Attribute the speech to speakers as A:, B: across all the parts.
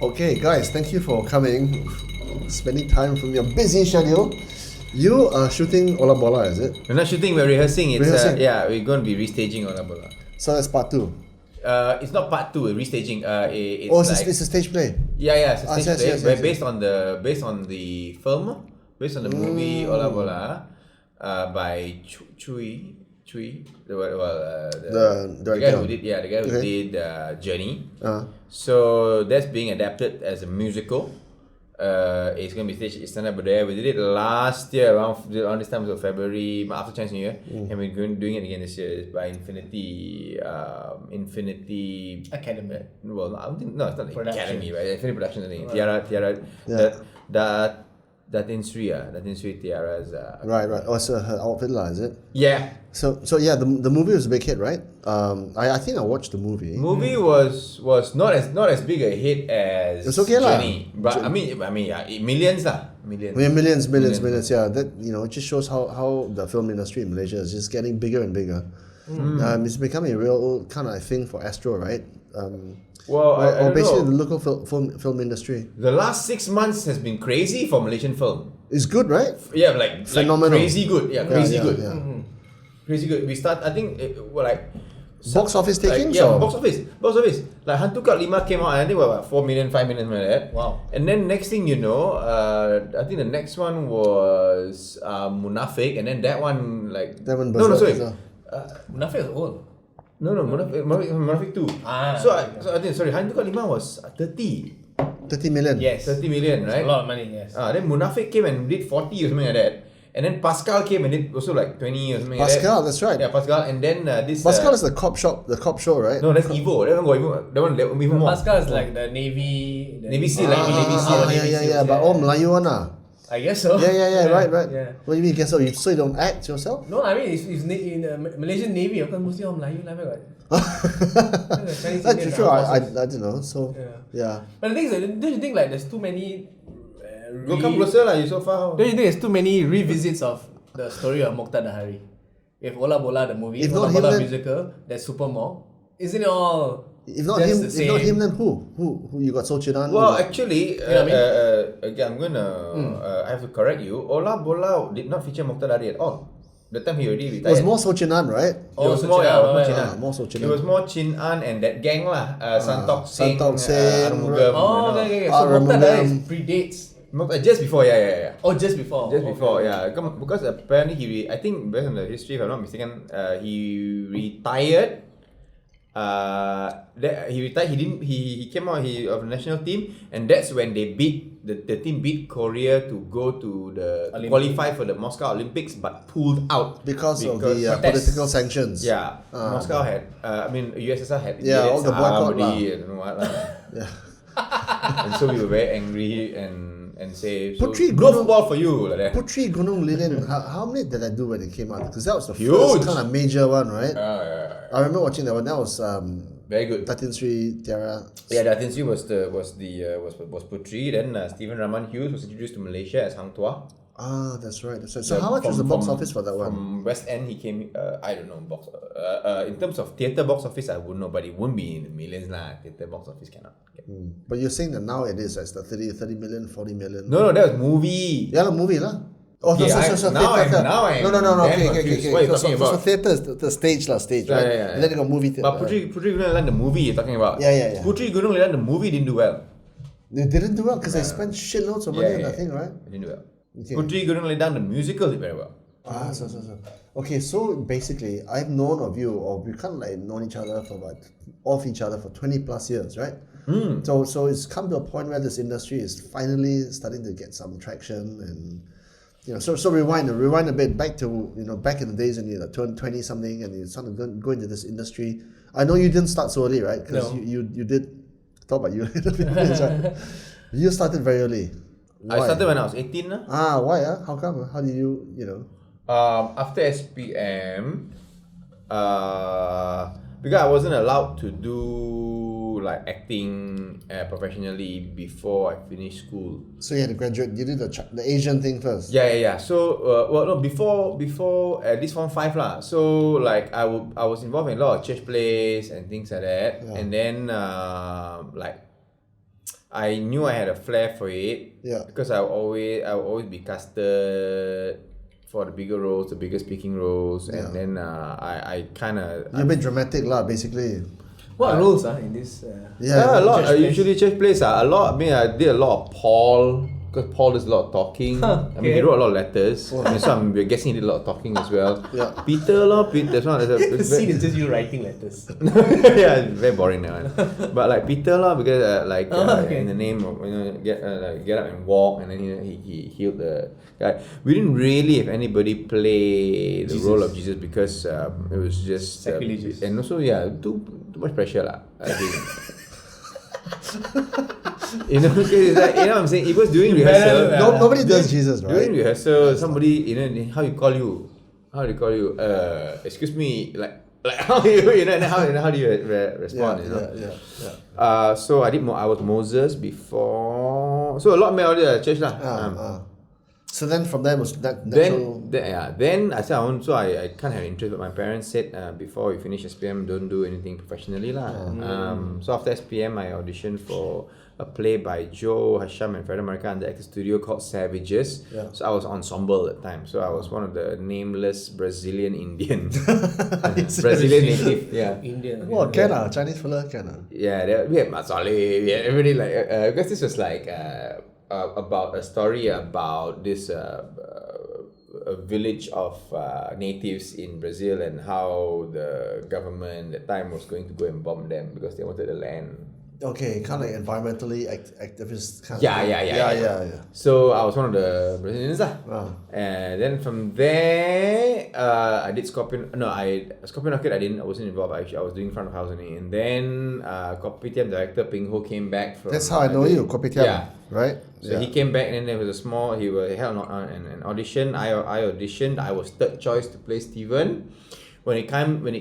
A: Okay, guys, thank you for coming, spending time from your busy schedule. You are shooting Ola Bola, is it?
B: We're not shooting, we're rehearsing. It's
A: Rehearsing?
B: yeah, we're going to be restaging Ola Bola.
A: So that's part 2.
B: It's not part 2, we're restaging.
A: It's a stage play.
B: Yeah, it's a stage play.
A: yes.
B: Based on the film, based on the movie Ola Bola, by Chui, the guy who did Journey. So that's being adapted as a musical. It's going to be staged stand-up there. We did it last year around this time of February, after Chinese New Year, and we're doing it again this year. It's by Infinity
C: Academy.
B: Well, I don't think, no, it's not the
C: Production.
B: Academy, right? Infinity Production, I think.
C: Right.
B: Tiara, Datin Sri Tiara's.
A: Right. Oh, so her outfit lah, is it?
B: Yeah.
A: So yeah, the movie was a big hit, right? I think I watched the movie.
B: Movie was not as big a hit as
A: It's okay lah.
B: Journey, but I mean yeah, millions lah, millions.
A: Yeah, millions. Yeah, that it just shows how the film industry in Malaysia is just getting bigger and bigger. It's becoming a real kind of thing for Astro, right?
B: I don't
A: basically
B: know.
A: the local film industry.
B: The last 6 months has been crazy for Malaysian film.
A: It's good, right?
B: Yeah, like
A: Phenomenal.
B: crazy good. Yeah, crazy good.
A: Yeah.
B: Crazy good. We start. I think
A: Box office takings?
B: Yeah,
A: or?
B: box office. Like Hantu Kat 5 came out, and I think about 4 million, 5 million, like that.
C: Wow.
B: And then next thing you know, I think the next one was Munafik, and then that one
A: That one
B: no,
A: berserk
B: sorry.
A: as well.
C: Munafik is old.
B: No, Munafik 2. So I think Hantu Kat 5 was 30
A: million.
C: Yes.
B: 30 million,
C: It's
B: right?
C: a lot of money, yes.
B: Then Munafik came and did 40 or something like that. And then Pascal came and did also like 20 or something
A: Pascal,
B: like that.
A: that's right.
B: Yeah, Pascal. And then this...
A: Pascal is the cop show, right?
B: No, that's Evo. That one got even more.
C: Pascal is like the Navy.
B: Navy SEAL, like Navy SEAL.
A: Yeah. But all Melayu one
C: I guess so.
A: Yeah, right.
C: Yeah.
A: What do you mean guess so? So you don't act yourself?
C: No, I mean, it's in the Malaysian Navy, of course, mostly all Melayu lah, right?
A: That's true. I don't know. So yeah.
C: But the thing is, don't you think like there's too many...
B: Go come closer lah, you so far.
C: Don't you think there's too many revisits of the story of Mokhtar Dahari? If Ola Bola the movie,
A: If
C: Ola
A: not him,
C: Bola
A: then-
C: musical, there's Super More. Isn't it all
A: If not
C: just
A: him,
C: the
A: if
C: same?
A: not him, then who? You got So Chinan?
B: Well, actually,
C: You know what I
B: again, I'm gonna I have to correct you. Ola Bola did not feature Mokhtar Dari at all. The time he already
A: it
B: retired.
A: was more So Chinan, right?
B: It was
C: So
B: more,
C: Chin An,
B: Chin
C: right.
B: An.
A: More So Chin
B: It
A: An.
B: was more Chin An and that gang lah. Santok Singh,
A: Santok Singh,
B: Arumugam.
C: Oh, okay. So
A: Arumugam.
C: Mokhtar Dahari predates.
B: Just before, yeah.
C: Oh, just before.
B: Just before, yeah. Because apparently I think based on the history, if I'm not mistaken, he retired. He retired. He came out of the national team, and that's when they beat the team beat Korea to go to the qualify for the Moscow Olympics, but pulled out
A: Because of the
C: protests.
A: political sanctions.
B: Yeah, Moscow had. USSR had.
A: Yeah, all the boycott lah.
B: I don't know what lah.
A: Yeah.
B: And so we were very angry and say, so
A: Putri
B: no
A: Gunung-
B: football for you like that.
A: Putri Gunung Lilin, how many did I do when it came out? Because that was the
B: Huge.
A: first kind of major one, right?
B: Yeah.
A: I remember watching that one. That was
B: Very good.
A: Datin Sri Tiara.
B: Yeah, Datin Sri was Putri. Then Stephen Rahman Hughes was introduced to Malaysia as Hang Tuah.
A: That's right. So how much was the box office for that one?
B: From West End, he came. I don't know in terms of theatre box office, I wouldn't know, but it won't be in the millions lah. Theatre box office cannot.
A: But you're saying that now it is, it's the 30 million, 40 million.
B: No, that was movie.
A: Yeah, the movie lah. Oh,
B: Okay, now I'm
A: No.
B: damn
A: Okay.
B: confused. What are you talking
A: So
B: about?
A: theatre is the stage, right?
B: Yeah.
A: And then they got movie theatre.
B: But Putri Gunung Lilan, the movie you're talking about.
A: Yeah.
B: Putri Gunung Lilan, the movie didn't do well.
A: They didn't do well because they spent shitloads of money on that thing, right?
B: It didn't do well.
A: Okay.
B: Putri Gunung Lilan, the musical did very well.
A: So. Okay, so basically, I've known of you, or we kind of like known each other of each other for 20 plus years, right? So it's come to a point where this industry is finally starting to get some traction, and so rewind a bit back to back in the days when you turned 20 something and you started to go into this industry. I know you didn't start so early, right? Because
C: No.
A: you did. Talk about you a little bit, right? You started very early. Why?
B: I started when I was 18 lah.
A: Why? How come? How did you
B: After SPM, because I wasn't allowed to do like acting professionally before I finished school.
A: So you had to graduate. You did the Asian thing first.
B: Yeah. So before at least Form 5 lah. So like I was involved in a lot of church plays and things like that.
A: Yeah.
B: And then I knew I had a flair for it.
A: Yeah.
B: Because I would always be casted for the bigger roles, the bigger speaking roles, and then I kind of.
A: You're a bit dramatic lah, basically.
C: What roles in this?
B: Yeah, a lot.
C: church plays?
B: Usually church plays a lot. I mean, I did a lot of Paul. Because Paul does a lot of talking. I mean, he wrote a lot of letters. I mean, so I'm guessing he did a lot of talking as well.
A: Yeah.
B: Peter, that's one.
C: The scene is just you writing letters.
B: Yeah, it's very boring that one. But like Peter, because in the name of get up and walk, and then he healed the guy. We didn't really have anybody play the role of Jesus because it was just
C: sacrilegious.
B: And also too much pressure lah. I think. Because it's like, what I'm saying, it was during rehearsal.
A: Nobody does Jesus, right?
B: During rehearsal, somebody, how do you call you? Excuse me, like how do you, how do you respond?
A: Yeah.
B: So I was Moses before. So a lot more at church lah.
A: So then from there was that natural.
B: Then I said I kind of had interest, but my parents said before you finish SPM, don't do anything professionally lah. So after SPM, I auditioned for a play by Joe Hasham and Fred America in the actor studio called Savages.
A: Yeah.
B: So I was ensemble at the time. So I was one of the nameless Brazilian Indian. Brazilian native,
C: Indian.
A: Well, Chinese fella can.
B: Yeah, we had Masale, we had everybody because this was about a story about this a village of natives in Brazil and how the government at the time was going to go and bomb them because they wanted the land.
A: Okay, kind of like environmentally activist kind
B: Yeah. So I was one of the Brazilians and then from there I did Scorpion Orchid. I wasn't involved actually. I was doing front of house only. And then Kopitiam director Ping Ho came back from.
A: That's how I know you, Kopitiam. Right?
B: So he came back and then there was he held an audition. I auditioned. I was third choice to play Steven. When it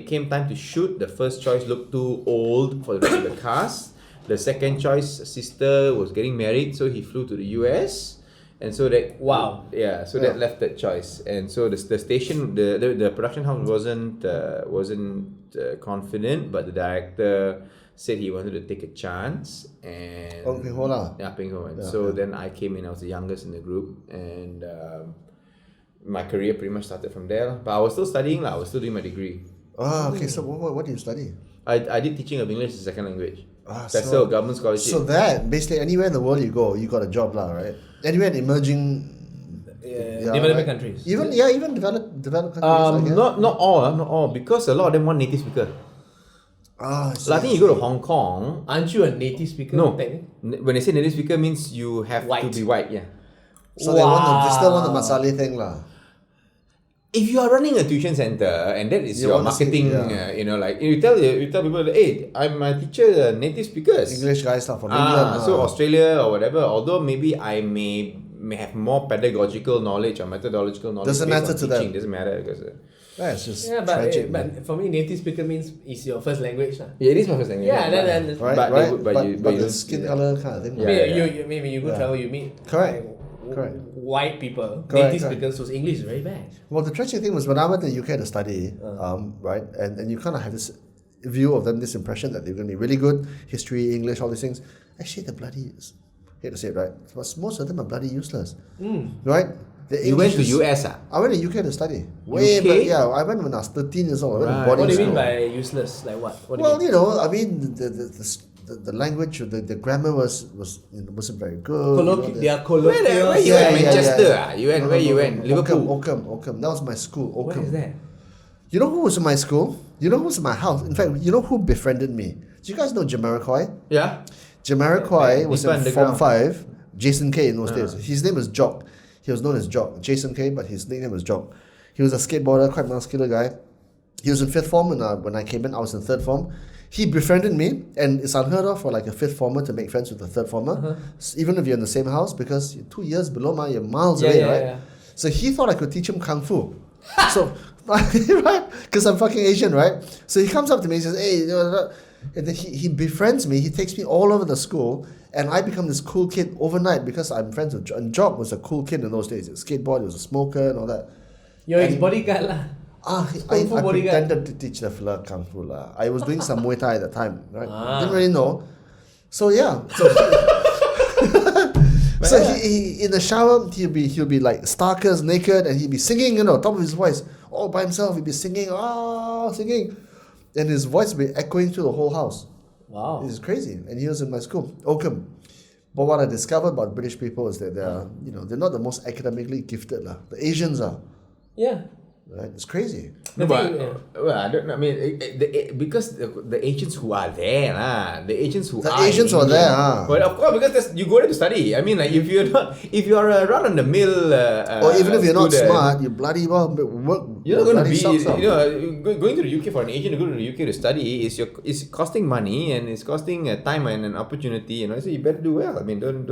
B: came time to shoot, the first choice looked too old for the rest of the cast. The second choice sister was getting married, so he flew to the US, and so that that left that choice. And so the station, the production house wasn't confident, but the director said he wanted to take a chance. And
A: Ping Ho lah.
B: Ping Ho. And so then I came in. I was the youngest in the group, and my career pretty much started from there. But I was still studying. I was still doing my degree.
A: Okay. So what did you study?
B: I did teaching of English as a second language. That's
A: so
B: a government scholarship.
A: So that basically anywhere in the world you go, you got a job lah, right? Anywhere in emerging
C: developing countries.
A: Even developed countries. I guess.
B: Not all, because a lot of them want native speaker.
A: I
B: think you go to Hong Kong.
C: Aren't you a native speaker?
B: No. When they say native speaker means you have to be white. Yeah.
A: So they still want the masali thing lah.
B: If you are running a tuition center and that is your marketing, you tell people, hey, I'm a teacher, native speakers.
A: English guys from England.
B: So Australia or whatever, although maybe I may have more pedagogical knowledge or methodological knowledge.
A: Doesn't matter to them.
B: Doesn't matter because.
A: It's just tragic.
C: But for me, native speaker means it's your first language.
B: Yeah, it is my first language.
C: Yeah, then
A: but the skin color kind of thing.
C: Maybe you go travel, you meet
A: correct.
C: white people. Native speakers whose English is very bad.
A: Well, the tragic thing was when I went to the UK to study, right, and you kind of have this view of them, this impression that they're going to be really good, history, English, all these things. Actually, the bloody, hate to say it, right, but most of them are bloody useless, right?
B: You went to US?
A: I went to UK to study. I went when I was 13 years old. I went to boarding
C: What do you mean
A: school.
C: by useless? Like what?
A: I mean the language, the grammar wasn't very good.
C: They are colloquial.
B: Where you went? Manchester? You went? Where you went? Liverpool?
A: Oakham. That was my school. Oakham.
C: What is that?
A: You know who was in my school? You know who was in my house? In fact, you know who befriended me? Do you guys know Jamiroquai?
B: Yeah.
A: Jamiroquai was in Form 5. Jason K in those days. His name was Jock. He was known as Jock. Jason K, but his nickname was Jock. He was a skateboarder, quite muscular guy. He was in 5th form when I came in. I was in 3rd form. He befriended me, and it's unheard of for like a 5th former to make friends with a 3rd former, even if you're in the same house, because you're 2 years below you're miles away, right? Yeah. So he thought I could teach him Kung Fu. So, right? Because I'm fucking Asian, right? So he comes up to me, he says, hey, and then he befriends me, he takes me all over the school, and I become this cool kid overnight because I'm friends with Jock. And Jock was a cool kid in those days. He was a skateboard, he was a smoker and all that.
C: You're his bodyguard lah.
A: I pretended to teach the fella Kung Fu lah. I was doing some Muay Thai at the time, right? Didn't really know. So yeah. So he in the shower he'll be like starkers naked and he'll be singing, top of his voice all by himself. He'll be singing, singing, and his voice will be echoing through the whole house.
C: Wow.
A: It's crazy. And he was in my school, Oakham. But what I discovered about British people is that they're not the most academically gifted lah. The Asians are.
C: Yeah.
A: Right? It's crazy.
B: No, but I don't know. I mean, because the Asians who are there, the Asians who are
A: Asians are there,
B: But of course, because you go there to study. I mean, like if you're a run on the mill,
A: or even if you're not smart, you bloody well work.
B: You're not going to be, going to the UK for an Asian to go to the UK to study is costing money and it's costing time and an opportunity. So you better do well. I mean, don't.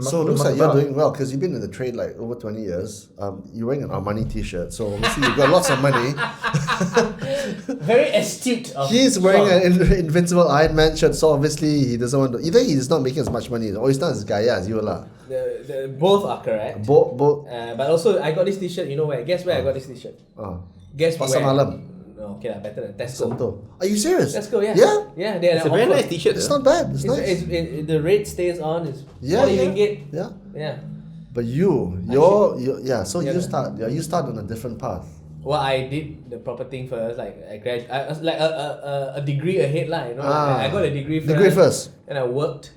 A: So it looks like you're doing well because you've been in the trade like over 20 years. You're wearing an Armani t-shirt, so obviously you've got lots of money.
C: Very astute.
A: He's wearing an Invincible Iron Man shirt, so obviously he doesn't want to. Either he's not making as much money, or he's not as gaya as you lah.
C: Both are correct.
A: Both.
C: But also, I got this t-shirt. You know where? Guess where I got this t-shirt? Guess
A: Pasar
C: where?
A: Malam.
C: No, okay, better than Tesco.
A: Are you serious?
C: Tesco, yeah.
A: Yeah?
C: Yeah,
B: It's a very nice t-shirt.
A: It's not bad. It's nice.
C: The rate stays on. It's
A: Yeah,
C: 40
A: yeah.
C: ringgit.
A: Yeah.
C: Yeah.
A: But so you start on a different path.
C: Well, I did the proper thing first. Like I was like a degree ahead lah. I got a degree first. And I worked.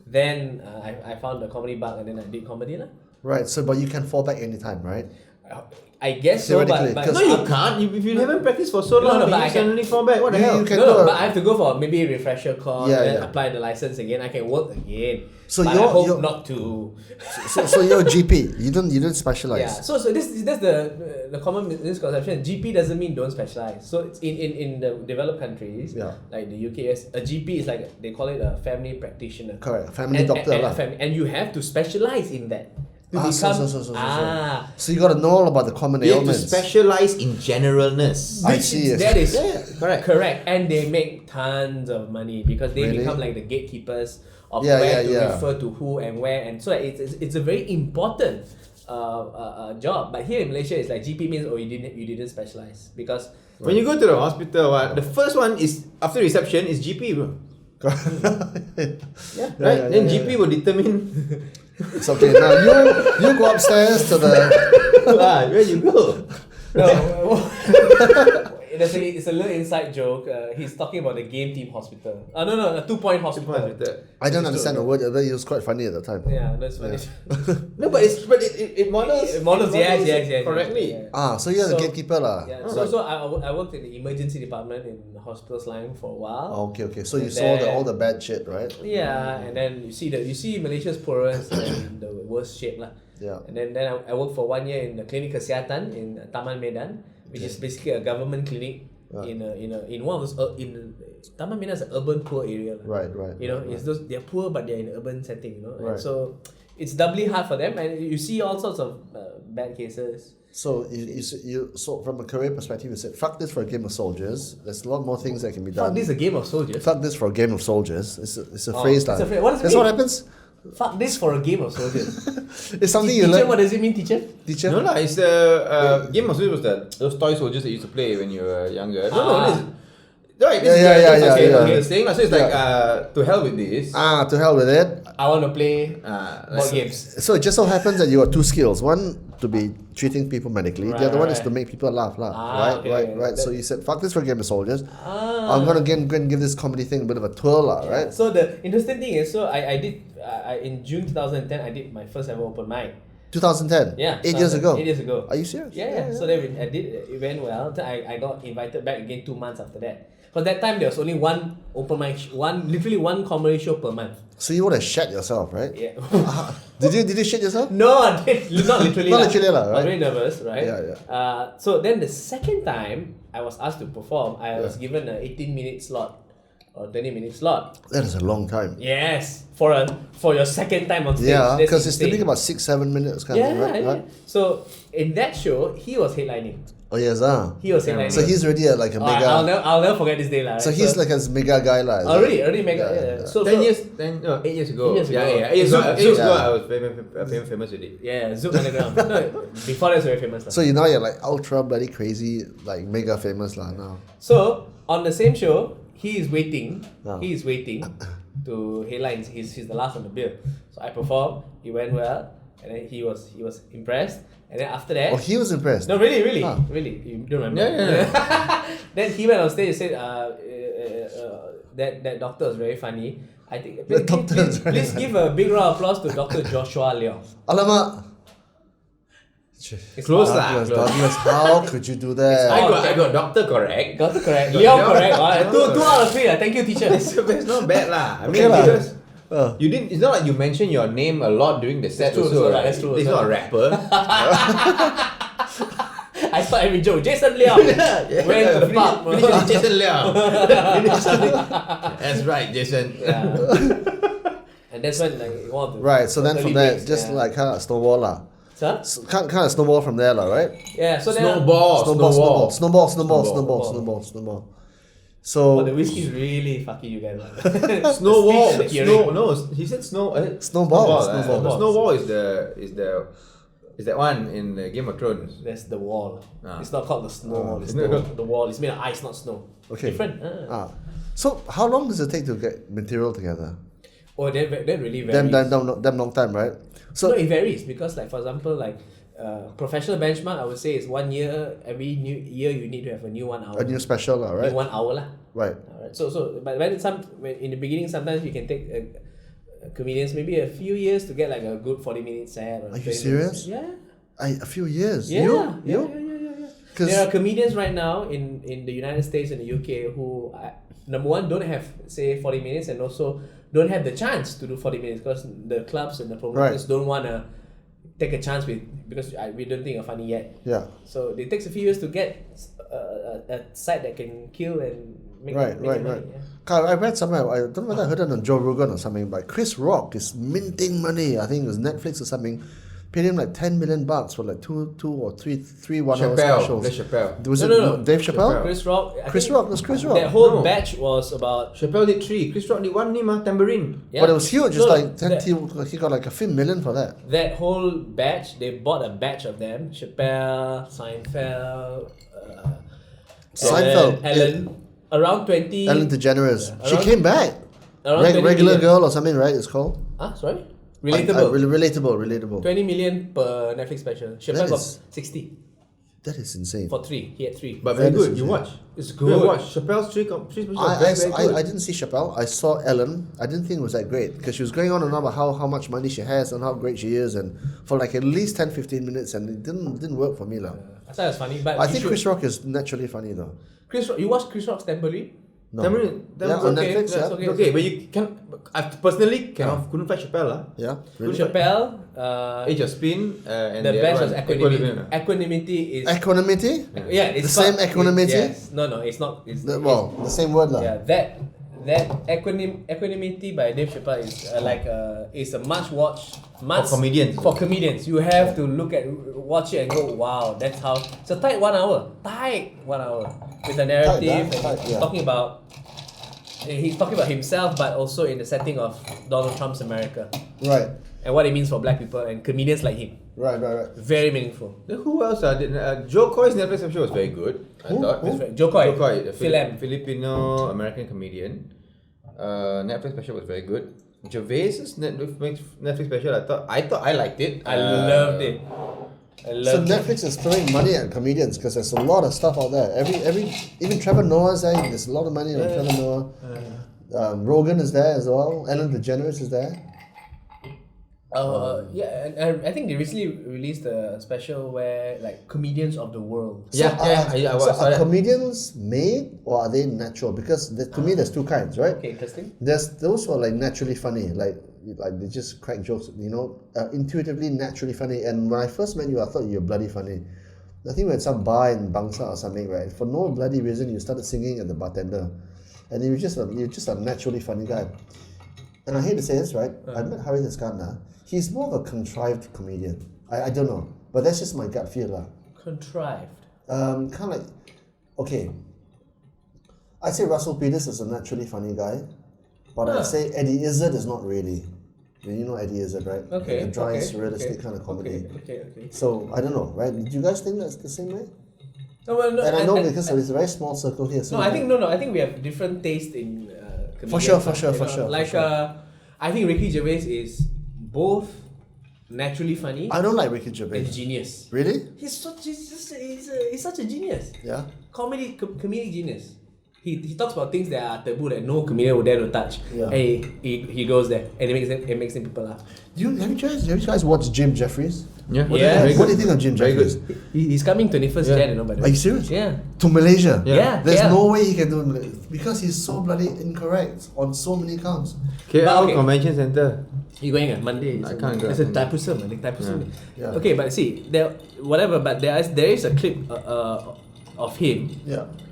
C: Then I found the comedy bug, and then I did comedy lah.
A: Right. So, but you can fall back anytime, right?
C: I guess so, but
B: no, you can't. If you haven't practiced for so long,
C: but
B: you suddenly fall back. What the hell?
C: But I have to go for maybe a refresher course, and then
A: Yeah.
C: apply the license again. I can work again.
A: So
C: but I hope not to.
A: So you're a GP. You don't specialize.
C: Yeah. So that's the common misconception. GP doesn't mean don't specialize. So it's in the developed countries, like the UK, a GP is like they call it a family practitioner.
A: Correct. Family doctor lah.
C: And you have to specialize in that.
A: So you got to know all about the common
B: You have to
A: ailments.
B: specialize in generalness.
A: I see.
C: That is
B: correct.
C: And they make tons of money because they become like the gatekeepers of
A: Yeah,
C: where
A: yeah,
C: to
A: yeah.
C: refer to who and where, and so it's a very important job. But here in Malaysia, it's like GP means you didn't specialize because
B: When you go to the hospital, the first one is after reception is GP, bro. Right? Then GP will determine.
A: It's okay. Now you go upstairs to the.
B: Where you go?
C: No, it's a little inside joke. He's talking about the game team hospital. No, a 2-point hospital.
A: I don't understand the word, but it was quite funny at the time.
C: Yeah, that's funny.
B: No, but it models.
C: It models, yes.
B: Correctly.
C: Yeah.
A: So you're the gatekeeper lah.
C: Yeah. So I worked in the emergency department in the hospital's line for a while.
A: Okay. So you saw all the bad shit, right?
C: Yeah, and then you see Malaysia's poorest and the worst shape lah.
A: Yeah.
C: And then I worked for 1 year in the Klinik Kesihatan in Taman Medan, which is basically a government clinic in one of those Taman Medan is an urban poor area.
A: Right.
C: It's those they're poor but they're in an urban setting.
A: Right.
C: And so it's doubly hard for them, and you see all sorts of bad cases.
A: So so from a career perspective, you said, "Fuck this for a game of soldiers." There's a lot more things that can be done.
C: Fuck this is a game of soldiers.
A: Fuck this for a game of soldiers. It's a phrase
C: it's
A: like.
C: a phrase. What does it
A: That's
C: mean?
A: what happens.
C: Fuck this for a game of soldiers.
A: It's something you
C: Teacher,
A: learn.
C: what does it mean, teacher?
A: Teacher.
B: No lah, it's the game of soldiers was those toy soldiers that you used to play when you were younger. Right, this
A: Yeah.
B: is saying so it's like to hell with this.
A: To hell with it.
C: I want to play board games.
A: So it just so happens that you got two skills. One, to be treating people medically. The other one is
C: Right.
A: to make people laugh. Right. So you said, fuck this for a game of soldiers. I'm going to give this comedy thing a bit of a twirl, right?
C: So the interesting thing is, I did in June 2010, I did my first ever open mic.
A: 2010?
C: Yeah.
A: 8 years ago?
C: 8 years ago.
A: Are you serious?
C: Yeah. So then it went well. Then I got invited back again 2 months after that. Because that time there was only one open mic, literally one comedy show per month.
A: So you would have shat yourself, right?
C: Yeah.
A: Did you shit yourself?
C: No, I did not literally.
A: Not literally,
C: I was
A: right?
C: very nervous, right?
A: Yeah.
C: So then the second time I was asked to perform, I was given an 18-minute slot or 20-minute slot.
A: That is a long time.
C: Yes, for your second time on stage.
A: Yeah,
C: That's
A: because it's
C: insane.
A: typically about 6-7 minutes kind of, right?
C: So in that show, he was headlining.
A: Oh yes,
C: He was headlining.
A: So he's already like a mega.
C: I'll never forget this day, lah.
A: So he's like a mega guy, lah.
C: already mega. Yeah. So
B: 8 years ago. 8 years ago. Yeah. 8 years ago, I was very famous with it.
C: Yeah, Zoom Underground. No, before that was very famous.
A: So now you're like ultra bloody crazy, like mega famous lah now.
C: So on the same show, he is waiting to headline. He's the last on the bill. So I performed. It went well. And then he was impressed. And then after that,
A: he was impressed.
C: no, really, you don't remember?
B: Yeah.
C: Then he went on stage and said, that doctor was very funny. I think please give a big round of applause to Dr. Joshua Leong.
A: Alamak.
B: Close lah.
A: Douglas, how could you do that?
B: I got doctor correct.
C: Got it correct. Leong correct. Two out of 3. Thank you, teacher.
B: It's not bad lah. I mean,
A: Okay lah.
B: because you didn't. It's not like you mentioned your name a lot during the set.
C: That's true,
B: Also,
C: so
B: right?
C: that's true,
B: He's
C: so.
B: not a rapper.
C: I start every joke. Jason Leong went to the pub.
B: Finish with Jason Liao. Finish something. That's right, Jason.
C: Yeah. And that's when one of the
A: Right, so then
C: early
A: from there,
C: breaks,
A: just like kind of snowball lah.
C: Huh?
A: Kind of snowball from there lah, right?
C: Yeah, so then
B: Snowball.
A: Snowball.
C: Snowball.
A: So
C: the whiskey's really fucking you guys.
B: Snowball.
C: The hearing.
B: No, he said snow.
A: Snowball.
B: Snowball is that one in Game of Thrones.
C: That's the wall.
B: Ah.
C: It's not called the snow. It's the wall. It's made of ice, not snow.
A: Okay.
C: Different.
A: So how long does it take to get material together?
C: Oh, that really varies.
A: Damn long time, right? So
C: No, it varies because, like, for example, like professional benchmark, I would say is 1 year. Every new year you need to have a new 1 hour.
A: a new special lah, right?
C: New 1 hour lah.
A: Right.
C: Alright. So but when in the beginning, sometimes you can take comedians maybe a few years to get like a good 40-minute set. Or
A: Are you
C: 20
A: serious?
C: minutes. Yeah.
A: A few years.
C: Yeah.
A: You?
C: Yeah.
A: 'Cause-
C: There are comedians right now in the United States and the UK who, number one, don't have, say, 40 minutes and also don't have the chance to do 40 minutes because the clubs and the promoters don't want to take a chance because we don't think you're funny yet.
A: Yeah.
C: So it takes a few years to get a site that can kill and make
A: Right.
C: money. Yeah.
A: I read somewhere, I don't know whether I heard it on Joe Rogan or something, but Chris Rock is minting money. I think it was Netflix or something. Paid him like $10 million for like two or three 1 hour specials.
B: Dave Chappelle.
A: Was it
C: No.
A: Dave Chappelle?
C: Chris Rock.
A: Chris Rock.
C: That whole
B: No.
C: batch was about.
B: Chappelle did 3. Chris Rock did 1 name, Tambourine.
C: Yeah.
A: But it was huge. It's
C: No,
A: like he got like a few million for that.
C: That whole batch, they bought a batch of them. Chappelle, Seinfeld, Ellen, around 20.
A: Ellen DeGeneres.
C: Yeah,
A: She
C: around-
A: came back.
C: around 20
A: Regular
C: million.
A: Girl or something, right? It's called.
C: Sorry? Relatable.
A: Relatable.
C: 20 million per Netflix special. Chappelle got
A: is-
C: 60
A: That is insane.
C: for 3. He had 3.
B: But very
A: That is
B: good. You
A: insane.
B: watch.
C: It's
B: You
C: good.
B: watch. Chappelle's 3 specials are very good.
A: I didn't see Chappelle. I saw Ellen. I didn't think it was that great because she was going on and on about how much money she has and how great she is, and for like at least 10-15 minutes, and it didn't work for me lah.
C: I thought it was funny, but
A: I
C: you
A: think
C: should-
A: Chris Rock is naturally funny though.
C: Chris Rock, you watched Chris Rock's Tambourine?
A: No.
B: Tambourine.
A: Yeah, on
C: okay,
A: Netflix.
C: that's
A: Yeah.
C: okay.
B: Okay, but you can. I personally couldn't fight Chappelle lah.
A: Yeah. Really?
C: Chappelle,
B: Age of Spin and
C: the best was
B: other one,
C: equanimity. Equanimity is
A: Equanimity.
C: yeah, it's
A: The same
C: called-
A: equanimity?
C: Yes, no, it's not. It's
A: The same word lah.
C: yeah, that equanimity by Dave Chappelle is a much
B: comedians.
C: For comedians, you have to watch it and go, wow, that's how. It's a tight 1 hour, with a narrative.
A: Tight,
C: and
A: yeah.
C: He's talking about himself, but also in the setting of Donald Trump's America
A: Right.
C: and what it means for black people and comedians like him.
A: Right.
C: Very meaningful.
B: Then who else? Joe Coy's Netflix special was very good. I thought.
C: Joe Coy,
B: the
C: Phil M.
B: Filipino American comedian. Netflix special was very good. Gervais's Netflix special, I thought I liked it.
C: I loved it.
A: So Netflix is throwing money at comedians because there's a lot of stuff out there. Every even Trevor Noah's there. There's a lot of money on Trevor Noah. Rogan is there as well. Ellen DeGeneres is there.
C: Yeah, and I think they recently released a special where like comedians of the world.
A: So
B: I
A: so
B: saw
A: are
B: that.
A: comedians made or are they natural? Because to me, there's two kinds, right?
C: Okay, interesting.
A: There's those who are like naturally funny, like they just crack jokes, intuitively naturally funny. And when I first met you, I thought you were bloody funny. I think we had some bar in Bangsa or something, right? For no bloody reason, you started singing at the bartender, and you're just a naturally funny guy. And I hate to say this, right? I met Hari Iskandar. He's more of a contrived comedian. I don't know, but that's just my gut feel, lah.
C: Contrived.
A: Kind of like, okay. I'd say Russell Peters is a naturally funny guy, but I'd say Eddie Izzard is not really. You know Eddie Izzard, right?
C: Okay.
A: Like a dry,
C: okay,
A: surrealistic
C: okay,
A: kind of comedy.
C: Okay.
A: So I don't know, right? Do you guys think that's the same way?
C: No, well, no,
A: And I know because it's a very small circle here. So
C: No, I think no. I think we have different taste in comedians.
A: For sure.
C: Like I think Ricky Gervais is both naturally funny,
A: I don't like Ricky Gervais.
C: and genius.
A: Really?
C: He's such a genius.
A: Yeah.
C: Comedic genius. He talks about things that are taboo that no comedian would dare to touch.
A: Yeah.
C: And he goes there and it makes people laugh.
A: Have you guys watched Jim Jefferies?
B: Yeah.
C: Yeah.
A: What do you think of Jim
B: Very
A: Jefferies?
B: good.
C: He's coming 21st Jan, by the way.
A: Are you serious?
C: Yeah.
A: To Malaysia?
C: Yeah.
A: There's
C: Yeah.
A: no way he can do it because he's so bloody incorrect on so many counts.
B: KL
C: okay.
B: Convention Center.
C: You going on Monday?
B: I can't go.
C: It's a Taipusam, I think Taipusam.
A: Yeah.
C: Okay, but see, there is a clip of him,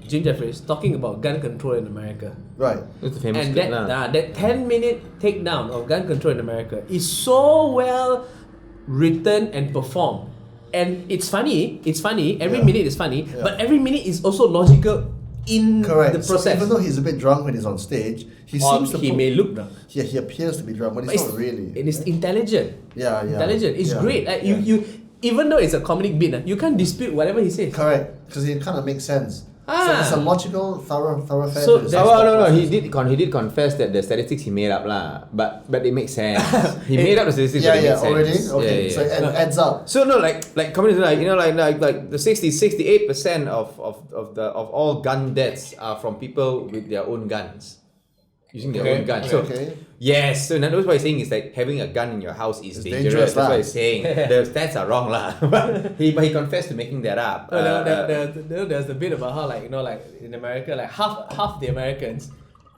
C: Jim Jefferies, talking about gun control in America.
A: Right.
B: It's a famous
C: And
B: clip
C: that 10-minute takedown of gun control in America is so well written and performed. And it's funny, every minute is funny, but every minute is also logical in
A: Correct.
C: the process.
A: So even though he's a bit drunk when he's on stage, he seems to
C: may look drunk.
A: Yeah, he appears to be drunk, but he's not really.
C: It is intelligent.
A: Yeah.
C: Intelligent. It's
A: Yeah.
C: great. Like you even though it's a comedic bit, you can't dispute whatever he says.
A: Correct, because it kind of makes sense. So
C: Ah.
A: it's a logical, thoroughfare.
C: So
A: to his
C: that's-
A: thought
B: He
A: process.
B: did confess that the statistics he made up lah, but it makes sense. He made up the statistics. but it
A: Yeah,
B: makes
A: already.
B: sense.
A: Okay,
B: Yeah.
A: so it adds up.
B: So no, like communists, like the 68% of all gun deaths are from people with their own guns, using their own guns. So yes, so in other words, what he's saying is like having a gun in your house is dangerous. That's what he's saying. The stats are wrong lah, but he confessed to making that up.
C: There's the bit about how like in America, like half the Americans,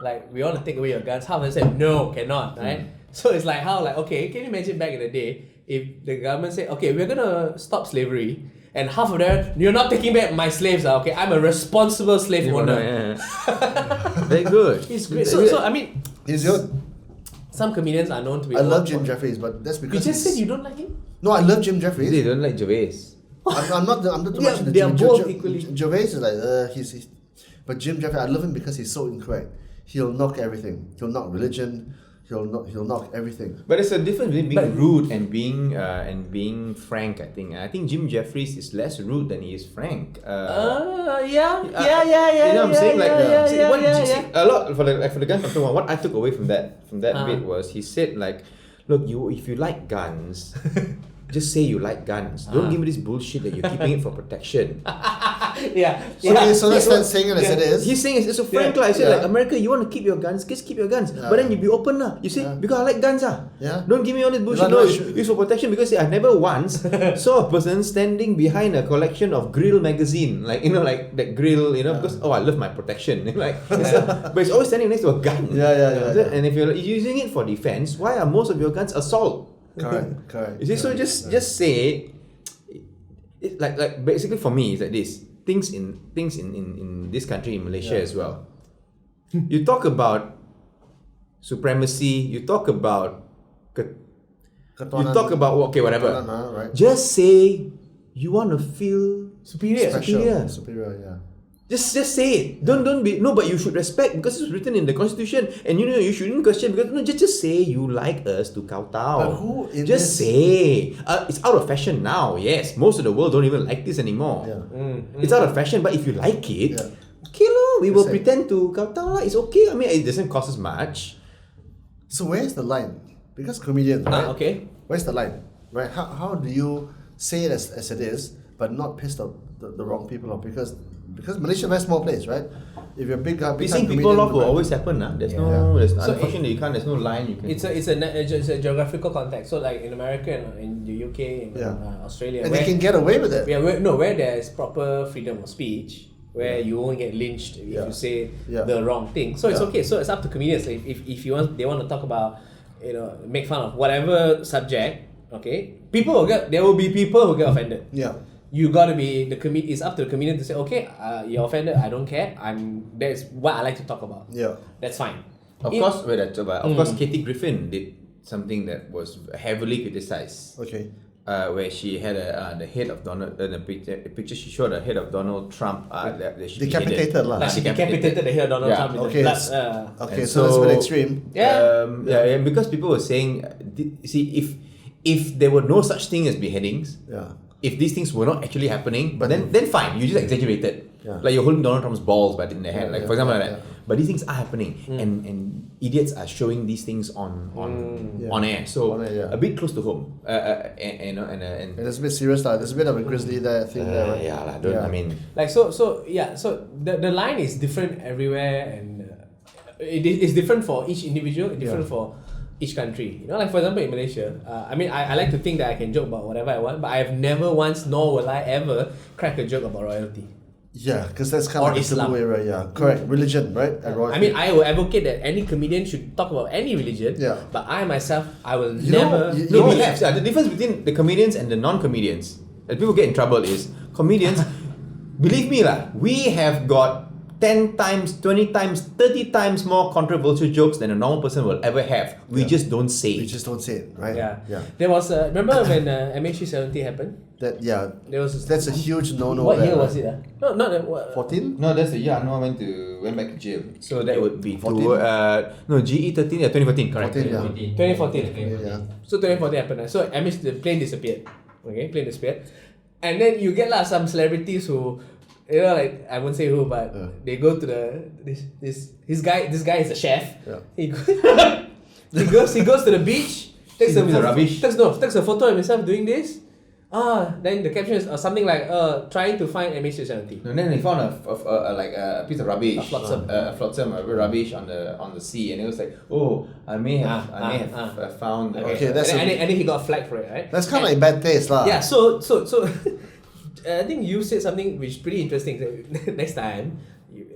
C: like we want to take away your guns. Half of them said no, cannot, right? So it's like how like okay, can you imagine back in the day if the government said okay, we're gonna stop slavery. And half of them, you're not taking back my slaves, okay? I'm a responsible slave owner.
B: Yeah. Very good.
C: He's great. So I mean,
A: He's good.
C: some comedians are known to be.
A: I love Jim Jefferies, but that's
C: You
A: because
C: just said you don't like him.
A: No, I love Jim Jefferies.
B: They don't like Gervais.
A: I'm not too
C: Yeah,
A: much into
C: they are
A: Jim.
C: both equally.
A: Gervais is like he's but Jim Jefferies, I love him because he's so incorrect. He'll knock everything. He'll knock religion. He'll knock everything.
B: But there's a difference between being rude and being frank. I think Jim Jefferies is less rude than he is frank.
C: Yeah.
B: You know what I'm saying? A lot for the gun control one. What I took away from that bit was he said like, look, if you like guns, just say you like guns. Don't give me this bullshit that you're keeping it for protection.
A: So that's saying it as it is.
B: He's saying it's so frank lah. He said like America, you want to keep your guns, just keep your guns. But then you be open lah. You say because I like guns ah.
A: Yeah.
B: Don't give me all this bullshit. No, it's for protection because I never once saw a person standing behind a collection of Grill magazine, like that Grill, because I love my protection. But it's always standing next to a gun.
A: Yeah.
B: And if you're using it for defense, why are most of your guns assault?
A: Correct.
B: You see, so just say, like basically for me it's like this. Things in this country, in Malaysia as well. You talk about supremacy. You talk about whatever.
A: Right.
B: Just say you want to feel
C: Superior.
A: Superior, yeah.
B: Just say it. Don't be but you should respect because it's written in the constitution, and you shouldn't question because just say you like us to kowtow.
A: But who in
B: just say it's out of fashion now. Yes, most of the world don't even like this anymore. It's out of fashion, but if you like it, okay lo, we will pretend to kowtow lah. It's okay. I mean, it doesn't cost us much.
A: So where's the line? Because comedians, right?
C: Okay.
A: Where's the line? Right? How do you say it as it is, but not piss off the wrong people off? Because Malaysia is a very small place, right? If you're a big
B: Pissing people off will always happen. There's unfortunately you can't. There's no line you can.
C: It's a geographical context. So like in America and in the UK, in Australia,
A: and they can get away with it.
C: Where there's proper freedom of speech, where you won't get lynched if you say the wrong thing. So it's okay. So it's up to comedians. If they want to talk about, make fun of whatever subject. Okay, there will be people who get offended.
A: Yeah.
C: You gotta be it's up to the comedian to say, okay, you're offended, I don't care. That's what I like to talk about.
A: Yeah.
C: That's fine.
B: Of course, Katie Griffin did something that was heavily criticized.
A: Okay.
B: Where she had the head of Donald, the picture she showed the head of Donald Trump.
A: Decapitated lah.
C: Like she decapitated the head of Donald Trump.
A: Okay. Okay. So that's a bit extreme.
B: And because people were saying, see, if there were no such thing as beheadings. If these things were not actually happening, but then fine, you just exaggerated. Like you're holding Donald Trump's balls but in the hand. For example, But these things are happening, and idiots are showing these things on air. So a bit close to home. And
A: it's a bit serious, lah. There's a bit of a grizzly there thing there. Right?
B: I mean,
C: like so the line is different everywhere, and it's different for each individual, different for each country. You know, like for example in Malaysia, I like to think that I can joke about whatever I want, but I have never once, nor will I ever, crack a joke about royalty.
A: Yeah, because that's kind of like Islam era. Yeah, correct. Religion, right? And royalty.
C: I mean, I will advocate that any comedian should talk about any religion.
A: Yeah.
C: But I myself, I will
B: we
C: never.
B: have the difference between the comedians and the non-comedians. That people get in trouble is comedians. Believe me, we have got 10 times, 20 times, 30 times more controversial jokes than a normal person will ever have. We just don't say it.
A: We just don't say it, right?
C: Yeah. There was remember when MACC 70 happened?
A: There was that's a huge no-no.
C: What year was it? No, not
A: 14.
B: No, that's the year Anwar went back to jail. So that would be
A: 14?
B: GE 13, 2014, correct?
C: 2014.
A: Yeah.
C: So 2014 happened. So the plane disappeared. Okay, plane disappeared, and then you get some celebrities who, you know, like I won't say who, but they go to this guy is a chef.
A: Yeah.
C: He goes to the beach, takes a photo of himself doing this. Then the caption is something like trying to find MACC 70.
B: And then they found a piece of rubbish,
C: a
B: flotsam, rubbish on the sea, and it was like, I may have found.
C: Okay, and then he got flagged for it, right?
A: That's kind of like bad taste, lah.
C: Yeah, so I think you said something which is pretty interesting. Next time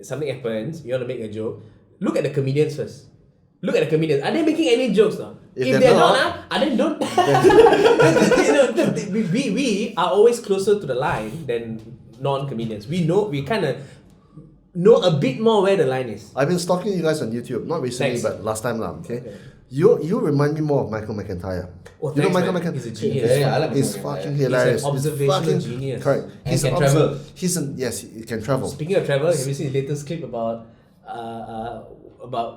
C: something happens, you want to make a joke, look at the comedians first. Look at the comedians. Are they making any jokes now? If they're not, then don't. We are always closer to the line than non-comedians. We kind of know a bit more where the line is.
A: I've been stalking you guys on YouTube, not recently, but last time, okay? You remind me more of Michael McIntyre.
C: You know
A: Michael McIntyre?
C: He's a genius.
B: Yeah, I like
A: He's fucking hilarious.
C: He's an observational genius.
A: Correct.
B: And he can travel.
A: Yes, he can travel.
C: Speaking of travel, have you seen the latest clip about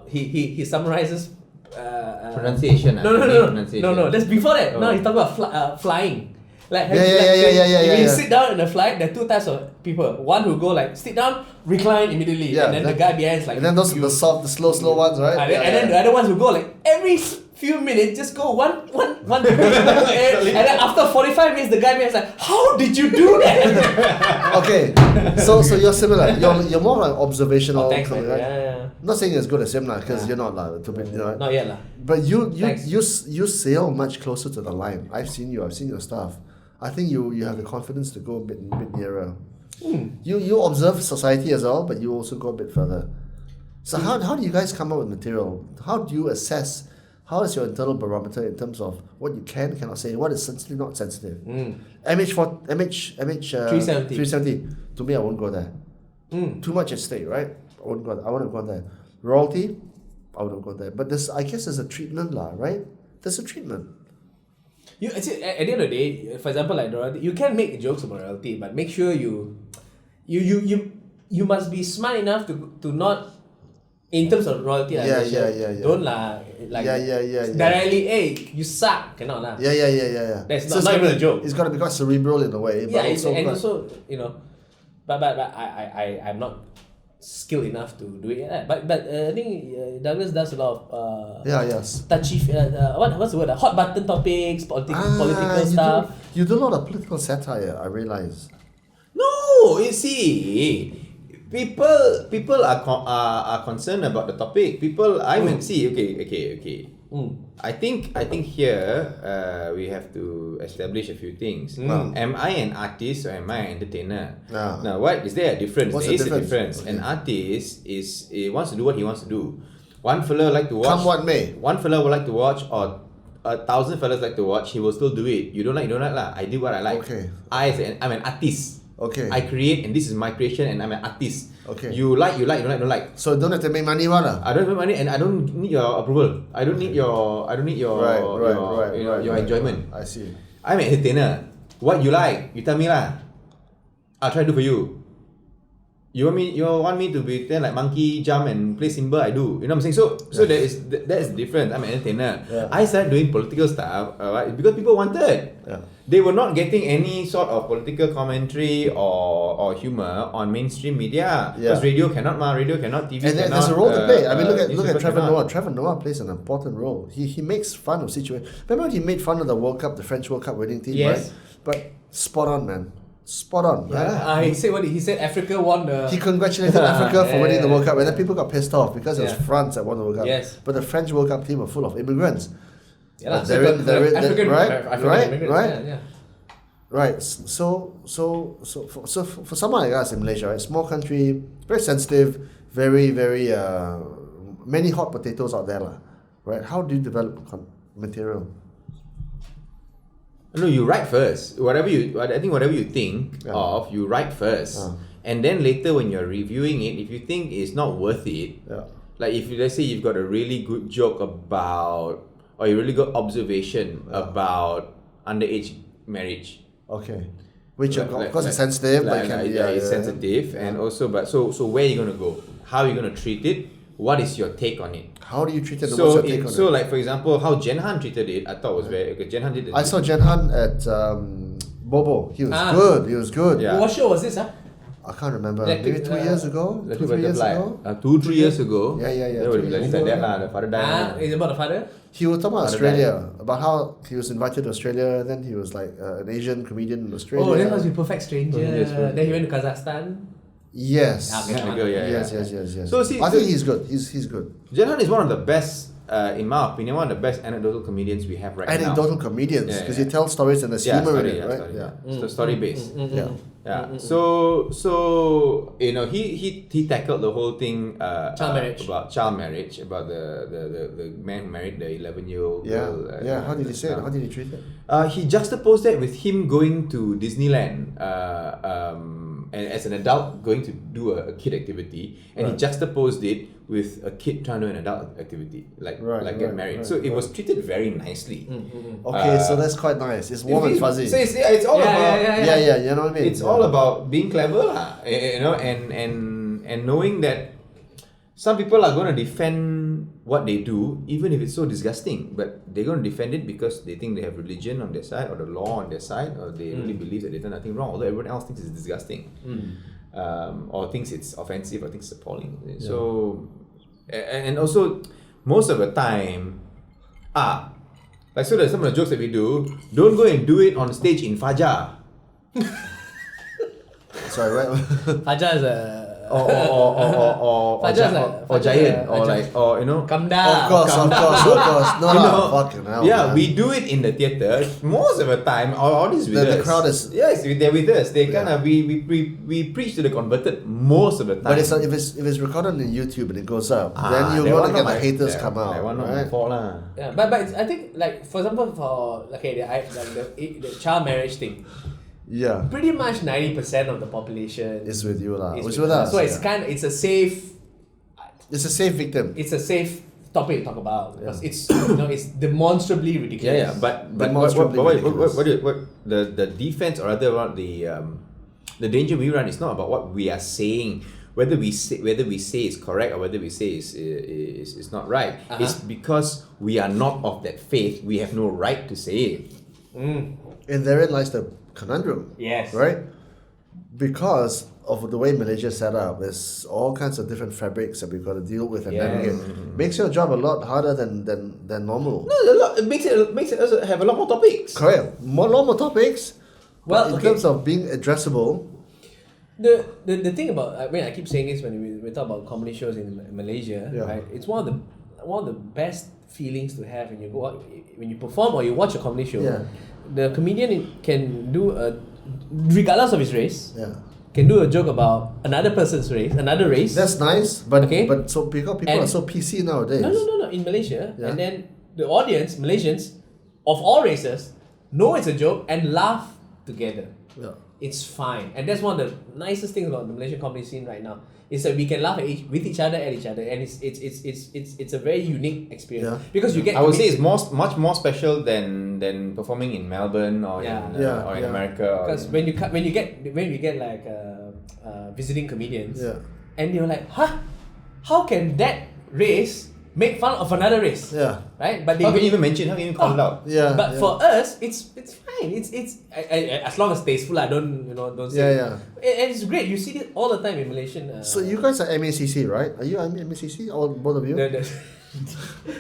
C: he summarizes
B: pronunciation?
C: No. That's before that. No, he's talking about flying. Like,
A: yeah.
C: You sit down in a flight, there are two types of people. One who go like sit down, recline immediately, and then the guy behind is like.
A: And then those the slow ones, right?
C: And then the other ones who go like every few minutes, just go one, and then after 45 minutes, the guy behind is like, how did you do that?
A: Okay, so you're similar. You're more like observational.
C: Thanks, man.
A: Right?
C: Yeah.
A: I'm not saying it's good as him, because you're not
C: Not yet, lah.
A: But you sail much closer to the line. I've seen your stuff. I think you have the confidence to go a bit nearer. You observe society as well, but you also go a bit further. So how do you guys come up with material? How do you assess? How is your internal barometer in terms of what you cannot say, what is sensitive, not sensitive? MH 370. To me, I won't go there. Too much at stake, right? I wouldn't go there. Royalty, I wouldn't go there. But I guess there's a treatment, right? There's a treatment.
C: At the end of the day, for example, like royalty, you can make jokes about royalty, but make sure you must be smart enough to not, in terms of royalty. Don't directly, hey, you suck, cannot lah.
A: Yeah.
C: That's not even a joke.
A: It's got to be quite cerebral in a way.
C: Yeah,
A: but
C: also, but I'm not skilled enough to do it yet. But I think Douglas does a lot of touchy what's the word? Hot button topics, political stuff.
A: You do a lot of political satire, I realize.
B: No, you see, people are concerned about the topic. Okay. I think here we have to establish a few things. Am I an artist or am I an entertainer? Now, what is there a difference? There is a difference. Okay. An artist wants to do what he wants to do. One fella like to watch.
A: Come what may.
B: One fella would like to watch, or 1,000 fellas like to watch. He will still do it. You don't like lah. I do what I like.
A: Okay.
B: I'm an artist.
A: Okay.
B: I create, and this is my creation, and I'm an artist.
A: Okay.
B: You like, don't like.
A: So don't have to make money, lah.
B: I don't make money, and I don't need your approval. I don't need your enjoyment.
A: I see.
B: I'm an entertainer. What you like, you tell me lah. I'll try to do for you. You want me to pretend like monkey jump and play cymbal? I do. You know what I'm saying? So that is different. I'm an entertainer.
A: Yeah.
B: I started doing political stuff because people wanted.
A: Yeah.
B: They were not getting any sort of political commentary or humor on mainstream media because radio cannot, TV
A: and
B: cannot.
A: there's a role to play. I mean, look at Trevor
B: cannot.
A: Noah. Trevor Noah plays an important role. He makes fun of situations. Remember when he made fun of the World Cup, the French World Cup winning team,
C: Yes.
A: right? But spot on, man. Spot on.
C: Yeah.
A: Right?
C: He said what he said. Africa won the.
A: He congratulated Africa for winning the World Cup, and then
C: yeah.
A: people got pissed off because it was
C: Yeah.
A: France that won the World Cup.
C: Yes.
A: But the French World Cup team were full of immigrants.
C: Yeah,
A: But
C: so African immigrants,
A: right.
C: Yeah.
A: Right. So for someone like us in Malaysia, right, small country, very sensitive, very many hot potatoes out there, right? How do you develop material?
B: No, you write first. I think whatever you think of, you write first, and then later when you're reviewing it, if you think it's not worth it, like if let's say you've got a really good joke about, or a really good observation about underage marriage.
A: Okay. Which of course is sensitive, but
B: it's sensitive, and also so where are you gonna go? How are you gonna treat it? What is your take on it?
A: How do you treat it? And what's your take on it?
B: Like for example, how Jen Han treated it, I thought was very good. Jen Han did it.
A: I saw Jen Han at Bobo. He was good. He was good.
B: Yeah.
C: What show was this?
A: I can't remember. Maybe 2 years ago.
B: 2-3 years ago. 2-3 years ago.
A: Yeah.
B: That would be like that. The father died.
C: Is it about the father?
A: He was talking about Australia, about how he was invited to Australia, then he was like an Asian comedian in Australia.
C: Oh, that must be Perfect Stranger.
B: Yes,
C: Then he went to Kazakhstan.
A: Yes.
B: Yes.
A: So see, I think he's good. He's good.
B: Jen Han is one of the best, in my opinion, one of the best anecdotal comedians we have right now.
A: Anecdotal comedians, because he tells stories and there's humor in it, right?
B: It's story based.
A: Yeah.
B: So he tackled the whole thing about child marriage, about the man who married the 11-year-old girl.
A: How did he say it? How did he treat it?
B: He juxtaposed that with him going to Disneyland and as an adult going to do a kid activity, and he juxtaposed it with a kid trying to do an adult activity, like get married. So it was treated very nicely.
A: Okay, so that's quite nice. It's warm and fuzzy.
B: So it's all about
A: you know what I mean?
B: It's all about being clever, and knowing that some people are going to defend what they do, even if it's so disgusting, but they're going to defend it because they think they have religion on their side or the law on their side, or they really believe that they've done nothing wrong, although everyone else thinks it's disgusting, or thinks it's offensive, or thinks it's appalling. So, and also, most of the time, so there's some of the jokes that we do, don't go and do it on stage in Fajar.
A: Sorry, right?
C: Fajar is a...
B: or Giant, or
C: Come down.
A: Of course. No, fucking hell.
B: Yeah,
A: man.
B: we do it in the theatre most of the time. All these with us.
A: The crowd is
B: they're with us. They kind of we preach to the converted most of the time.
A: But if it's recorded on YouTube and it goes up, then you're gonna get the haters come out.
B: That one not my fault lah.
C: Yeah, but I think like for example for the child marriage thing.
A: Yeah.
C: Pretty much 90% of the population
A: is with you lah.
C: It's with us. So it's it's a safe.
A: It's a safe victim.
C: It's a safe topic to talk about because it's it's demonstrably ridiculous.
B: Yeah, but what the defense, or rather what the danger we run is not about what we are saying, whether we say is correct or whether we say is not right. It's because we are not of that faith. We have no right to say it.
A: And therein lies the conundrum.
C: Yes.
A: Right? Because of the way Malaysia is set up, there's all kinds of different fabrics that we've got to deal with and navigate. Makes your job a lot harder than normal.
B: No, it makes it also have a lot more topics.
A: Correct. A lot more topics.
C: Well,
A: in terms of being addressable.
C: The thing about, I mean, I keep saying this when we talk about comedy shows in Malaysia, right? It's one of the best feelings to have when you go out, when you perform or you watch a comedy show.
A: Yeah.
C: The comedian can do regardless of his race, can do a joke about another person's race, another race.
A: That's nice, but so because people are so PC nowadays.
C: No, in Malaysia, and then the audience, Malaysians of all races, know it's a joke and laugh together.
A: Yeah.
C: It's fine, and that's one of the nicest things about the Malaysian comedy scene right now. Is that we can laugh with each other, and it's a very unique experience because you get.
B: I would say it's much more special than performing in Melbourne or in America.
C: Because when we get like visiting comedians.
A: Yeah.
C: And you're like, huh? How can that race make fun of another race?
A: Yeah.
C: Right? But they
B: How can you even mention? How can you even call it out?
A: Yeah.
C: But for us, it's fine. It's as long as tasteful. I don't say.
A: Yeah.
C: And it's great. You see it all the time in Malaysian.
A: So you guys are MACC, right? Are you MACC? All both of you?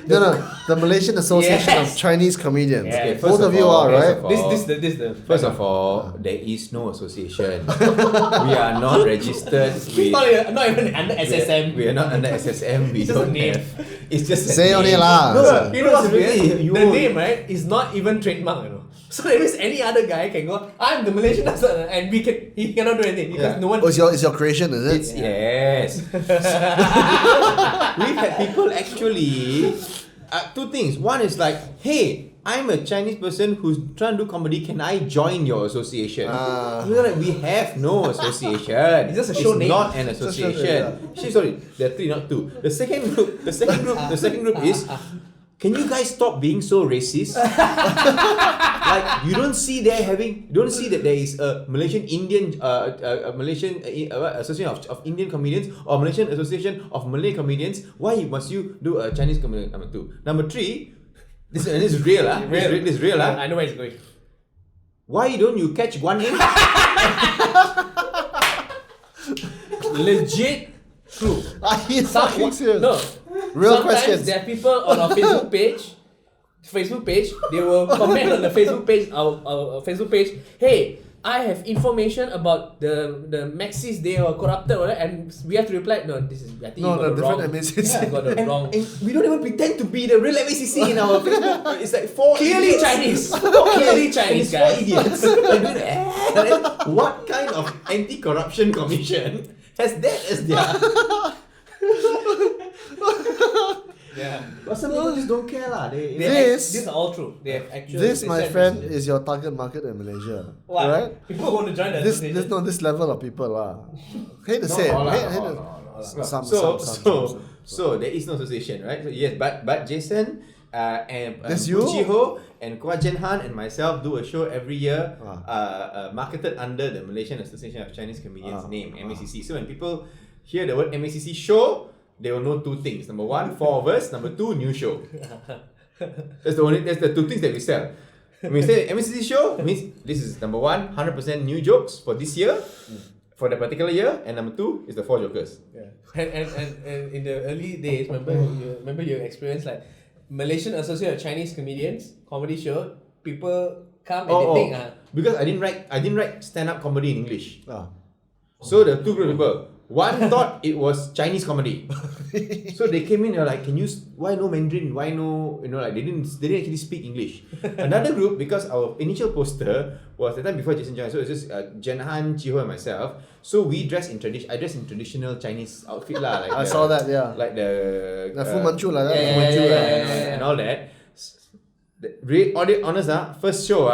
A: No, the Malaysian Association of Chinese Comedians.
C: Yeah.
A: Okay, both of you are, right?
C: This the
B: First of all, there is no association. We are not registered.
C: Not even under SSM.
B: We are not under SSM. We
C: It's just a
B: don't
C: name.
B: have. It's just a
A: Say
B: name.
A: only lah.
B: No,
C: You know what's weird?
B: You
C: The name, right, is not even trademark, So that means any other guy can go, I'm the Malaysian and he cannot do anything because
B: Yeah.
C: no one.
A: Oh, it's your creation, is it?
B: Yes. We've had people actually. Two things. One is like, hey, I'm a Chinese person who's trying to do comedy. Can I join your association? We're like, we have no association.
C: It's just a show name.
B: Not an association. Sorry, there are 3, not 2. The second group is. Can you guys stop being so racist? Like you don't see that there is a Malaysian Association of Indian Comedians or Malaysian Association of Malay Comedians. Why must you do a Chinese comedian? Number 2. Number 3. This is real, This is real,
C: I know where it's going.
B: Why don't you catch one in?
C: Legit true.
A: Are you fucking serious?
C: No.
A: Real
C: Sometimes
A: questions.
C: there are people on our Facebook page, they will comment on the Facebook page, our Facebook page, hey, I have information about the MACCs, they are corrupted, and we have to reply, no, this is, I think
A: No,
C: you got
A: the
C: the wrong.
A: different MACCs.
C: You got the wrong.
B: And we don't even pretend to be the real MACC in our Facebook. It's like 4
C: Clearly
B: idiots.
C: Chinese. Clearly Chinese,
B: And it's 4
C: guys.
B: idiots. And then, what kind of anti-corruption commission has that as their...
C: Yeah.
B: But some people just don't care lah.
C: These are all true. They have actually.
A: This, my friend, is your target market in Malaysia.
C: What?
A: Right?
C: People want to join the association.
A: This level of people lah. Hate to say it. Some.
B: So there is no association, right? So yes, but Jason and
A: That's
B: Khoo
A: you?
B: Hsu and Kwa Jen Han and myself do a show every year, marketed under the Malaysian Association of Chinese Comedians name, MACC. So when people hear the word MACC show, they will know 2 things. Number 1, 4 of us. Number 2, new show. That's the 2 things that we sell. When we say MACC show, it means this is number 1, 100% new jokes for this year, for the particular year, and number 2 is the 4 jokers.
C: Yeah. And in the early days, remember your experience like Malaysian Association of Chinese Comedians comedy show. People come and they think
B: because I didn't write stand-up comedy in English. So the 2 group of people. One thought it was Chinese comedy, so they came in. They're like, "Can you? Why no Mandarin? Why no? Like they didn't actually speak English." Another group, because our initial poster was the time before Jason joined, so it's just Jen Han, Jiho, and myself. So we dress in I dress in traditional Chinese outfit lah. Like
A: I saw that, yeah.
B: Like the
A: Fu Manchu like that.
B: Fu Manchu and all that. Honest first show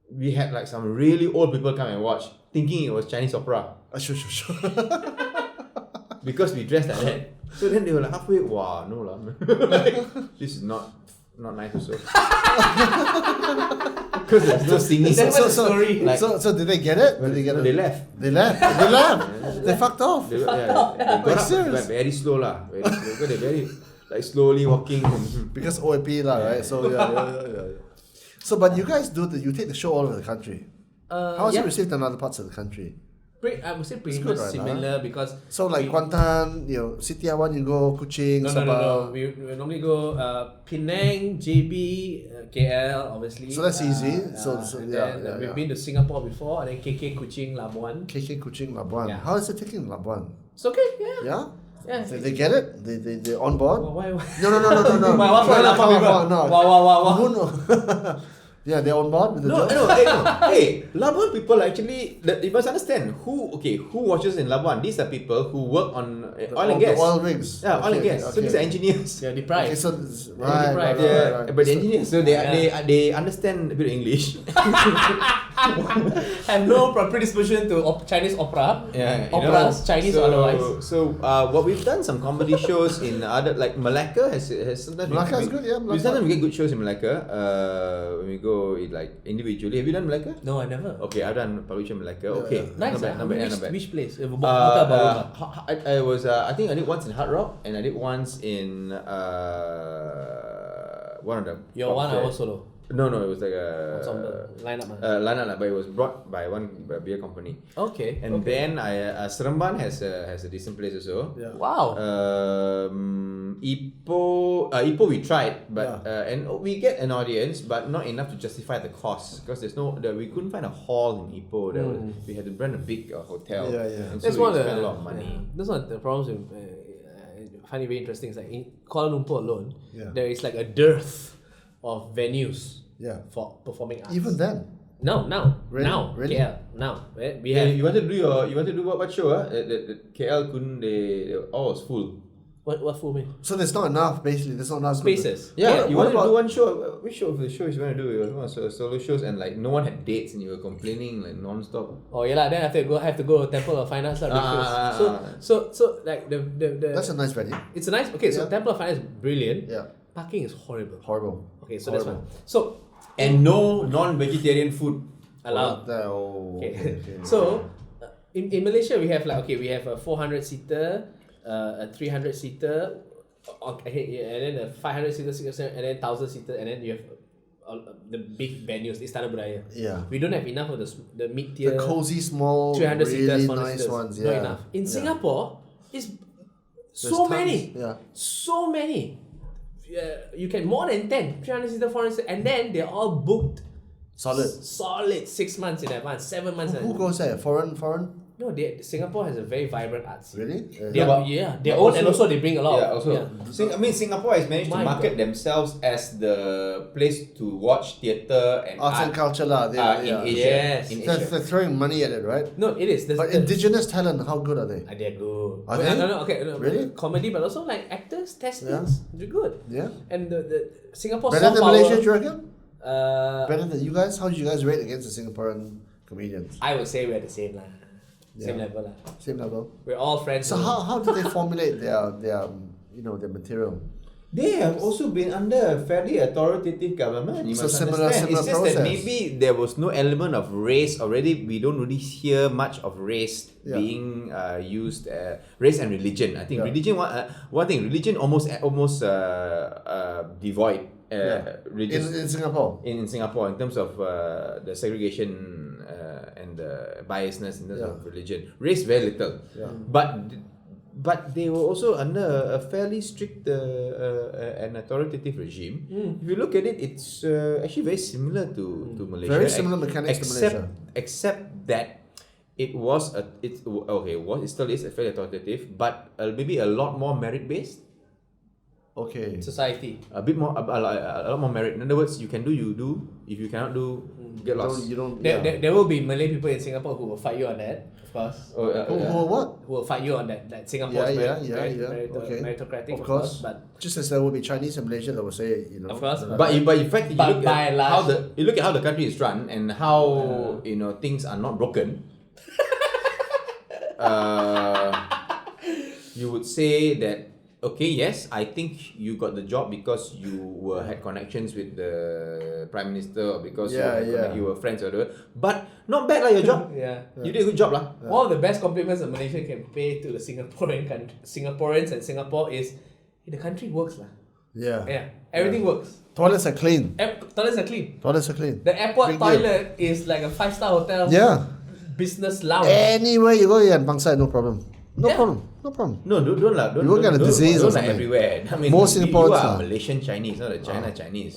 B: we had like some really old people come and watch, thinking it was Chinese opera.
A: Sure.
B: Because we dressed like that. So then they were like halfway, wow, no lah. Like, this is not nice also. Because there's no singing.
A: So did they get it?
B: They left.
A: They left. They fucked off.
B: They got up very slow lah. Very slow. Because they're very like slowly walking.
A: Because OAP lah, right? So yeah. So but you guys you take the show all over the country. How is it received in other parts of the country?
C: I would say pretty much similar because
A: so like Kuantan, City Awan, you go Kuching, Sabah.
C: No. We normally go Penang, JB, KL, obviously.
A: So that's easy.
C: We've been to Singapore before, and then KK, Kuching, Labuan.
A: KK, Kuching, Labuan.
C: Yeah.
A: How is it taking Labuan?
C: It's okay. Yeah.
A: Yeah. They get it. They on board.
C: Why?
A: No.
C: Wow.
A: Yeah, they're on board with the joke.
B: Hey, Labuan people actually, you must understand who watches in Labuan. These are people who work on oil and gas.
A: Oil rigs.
B: Yeah, oil and gas. So these are engineers.
C: They're deprived.
A: Okay, so
B: Right. But the engineers, so they understand a bit of English.
C: Have no predisposition to Chinese opera.
B: Yeah,
C: operas, Chinese or otherwise.
B: So what we've done some comedy shows in other like Malacca has sometimes.
A: Malacca is good, yeah.
B: Sometimes we get good shows in Malacca. When we go go like individually. Have you done Malacca?
C: No, I never.
B: Okay, I've done publication Malacca. Okay,
C: Nice.
B: not bad.
C: Which place?
B: I was I think I did once in Hard Rock and I did once in one of the.
C: Your one hour solo.
B: No, it was like a
C: lineup.
B: Lineup, but it was brought by one beer company.
C: Okay.
B: And then Seremban has a decent place also.
A: Yeah.
C: Wow.
B: Ipoh we tried, but and we get an audience, but not enough to justify the cost because we couldn't find a hall in Ipoh. We had to rent a big hotel. And so
C: that's one
B: we
C: of
B: spent a lot of money.
C: That's one of the problems with. I find it very interesting. It's like in Kuala Lumpur alone, there is like a dearth of venues for performing arts.
A: Even then.
C: Now,
A: Really?
C: KL. Now, we have.
B: You wanted to do what show? The KL couldn't. They all was full.
C: What full mean?
A: So there's not enough, basically. There's not enough
C: Spaces.
B: Yeah, you wanted to do one show. Which show of the shows you want to do? It was one of solo shows, and like no one had dates, and you were complaining like non-stop.
C: Oh yeah lah. Then I have to go Temple of Fine Arts So like the
A: That's a nice venue.
C: It's a nice. Okay, so Temple of Fine Arts is brilliant.
A: Yeah.
C: Parking is horrible.
A: Horrible.
C: Okay, so
A: Horrible.
C: that's one. So
B: And no non-vegetarian food
C: allowed.
A: Okay.
C: So in Malaysia we have a 400 seater, a 300 seater, and then a 500 seater, and then 1,000 seater, and then you have the big venues, Istana Budaya.
A: Yeah.
C: We don't have enough of the mid tier,
A: The cozy, small,
C: 300
A: really
C: seaters,
A: nice ones.
C: Not enough. In Singapore, it's so many.
A: Yeah.
C: So many. You can more than 10, 300 seater, 400 seater, and then they're all booked.
A: Solid.
C: 6 months in advance, 7 months in
A: Who
C: advance.
A: goes there? Foreign?
C: No, Singapore has a very vibrant art scene.
A: Really?
C: Their own, and also they bring a lot.
B: Singapore has managed to market themselves as the place to watch theatre and
A: Arts and culture lah.
B: in Asia.
C: Yes.
B: In
A: They're
B: Asia.
A: throwing money at it, right?
C: No, it is.
A: But indigenous talent, how good are they?
C: They're good.
A: Are they?
C: No,
A: Really?
C: comedy, but also like actors, testings, they're good.
A: Yeah.
C: And the Singapore
A: Better
C: soft
A: than
C: power.
A: Malaysia, do you reckon?
C: Better
A: than you guys? How do you guys rate against the Singaporean comedians?
C: I would say we're the same lah. Same level lah.
A: Same level.
C: We're all friends.
A: So how do they formulate their material?
B: They have also been under a fairly authoritative government. You
A: So
B: must
A: similar
B: understand. It's just
A: process.
B: that maybe there was no element of race already. We don't really hear much of race being used. Race and religion. I think religion. One thing. Religion almost devoid.
A: In Singapore.
B: In Singapore, in terms of the segregation and the biasness in terms of religion, race very little. But they were also under a fairly strict and authoritative regime. If you look at it, it's actually very similar to Malaysia.
A: Very similar mechanics to Malaysia.
B: Except that it still is a fairly authoritative, but maybe a lot more merit based.
A: Okay.
C: Society.
B: A bit more, a lot more merit. In other words, you can do, you do. If you cannot do, get lost.
C: There will be Malay people in Singapore who will fight you on that, of course.
A: Who what?
C: Who will fight you on that Singapore's meritocratic,
A: of course.
C: But
A: just as there will be Chinese in Malaysia that will say,
C: of course.
B: But in fact, you look
C: by
B: at how the country is run and how things are not broken. You would say that. Okay, yes, I think you got the job because you had connections with the Prime Minister or because you were friends or whatever. But not bad lah your job. You did a good job lah.
C: One of the best compliments a Malaysian can pay to the Singaporeans and Singapore is the country works lah. Everything works.
A: Toilets are clean.
C: Toilets are clean. The airport toilet is like a 5-star hotel. Business lounge.
A: Anywhere you go, in Bangsai, no problem. No problem.
B: No, don't lah.
A: You won't get a disease or something.
B: Everywhere. I mean,
A: most Singaporeans
B: you are Malaysian Chinese, not a China Chinese.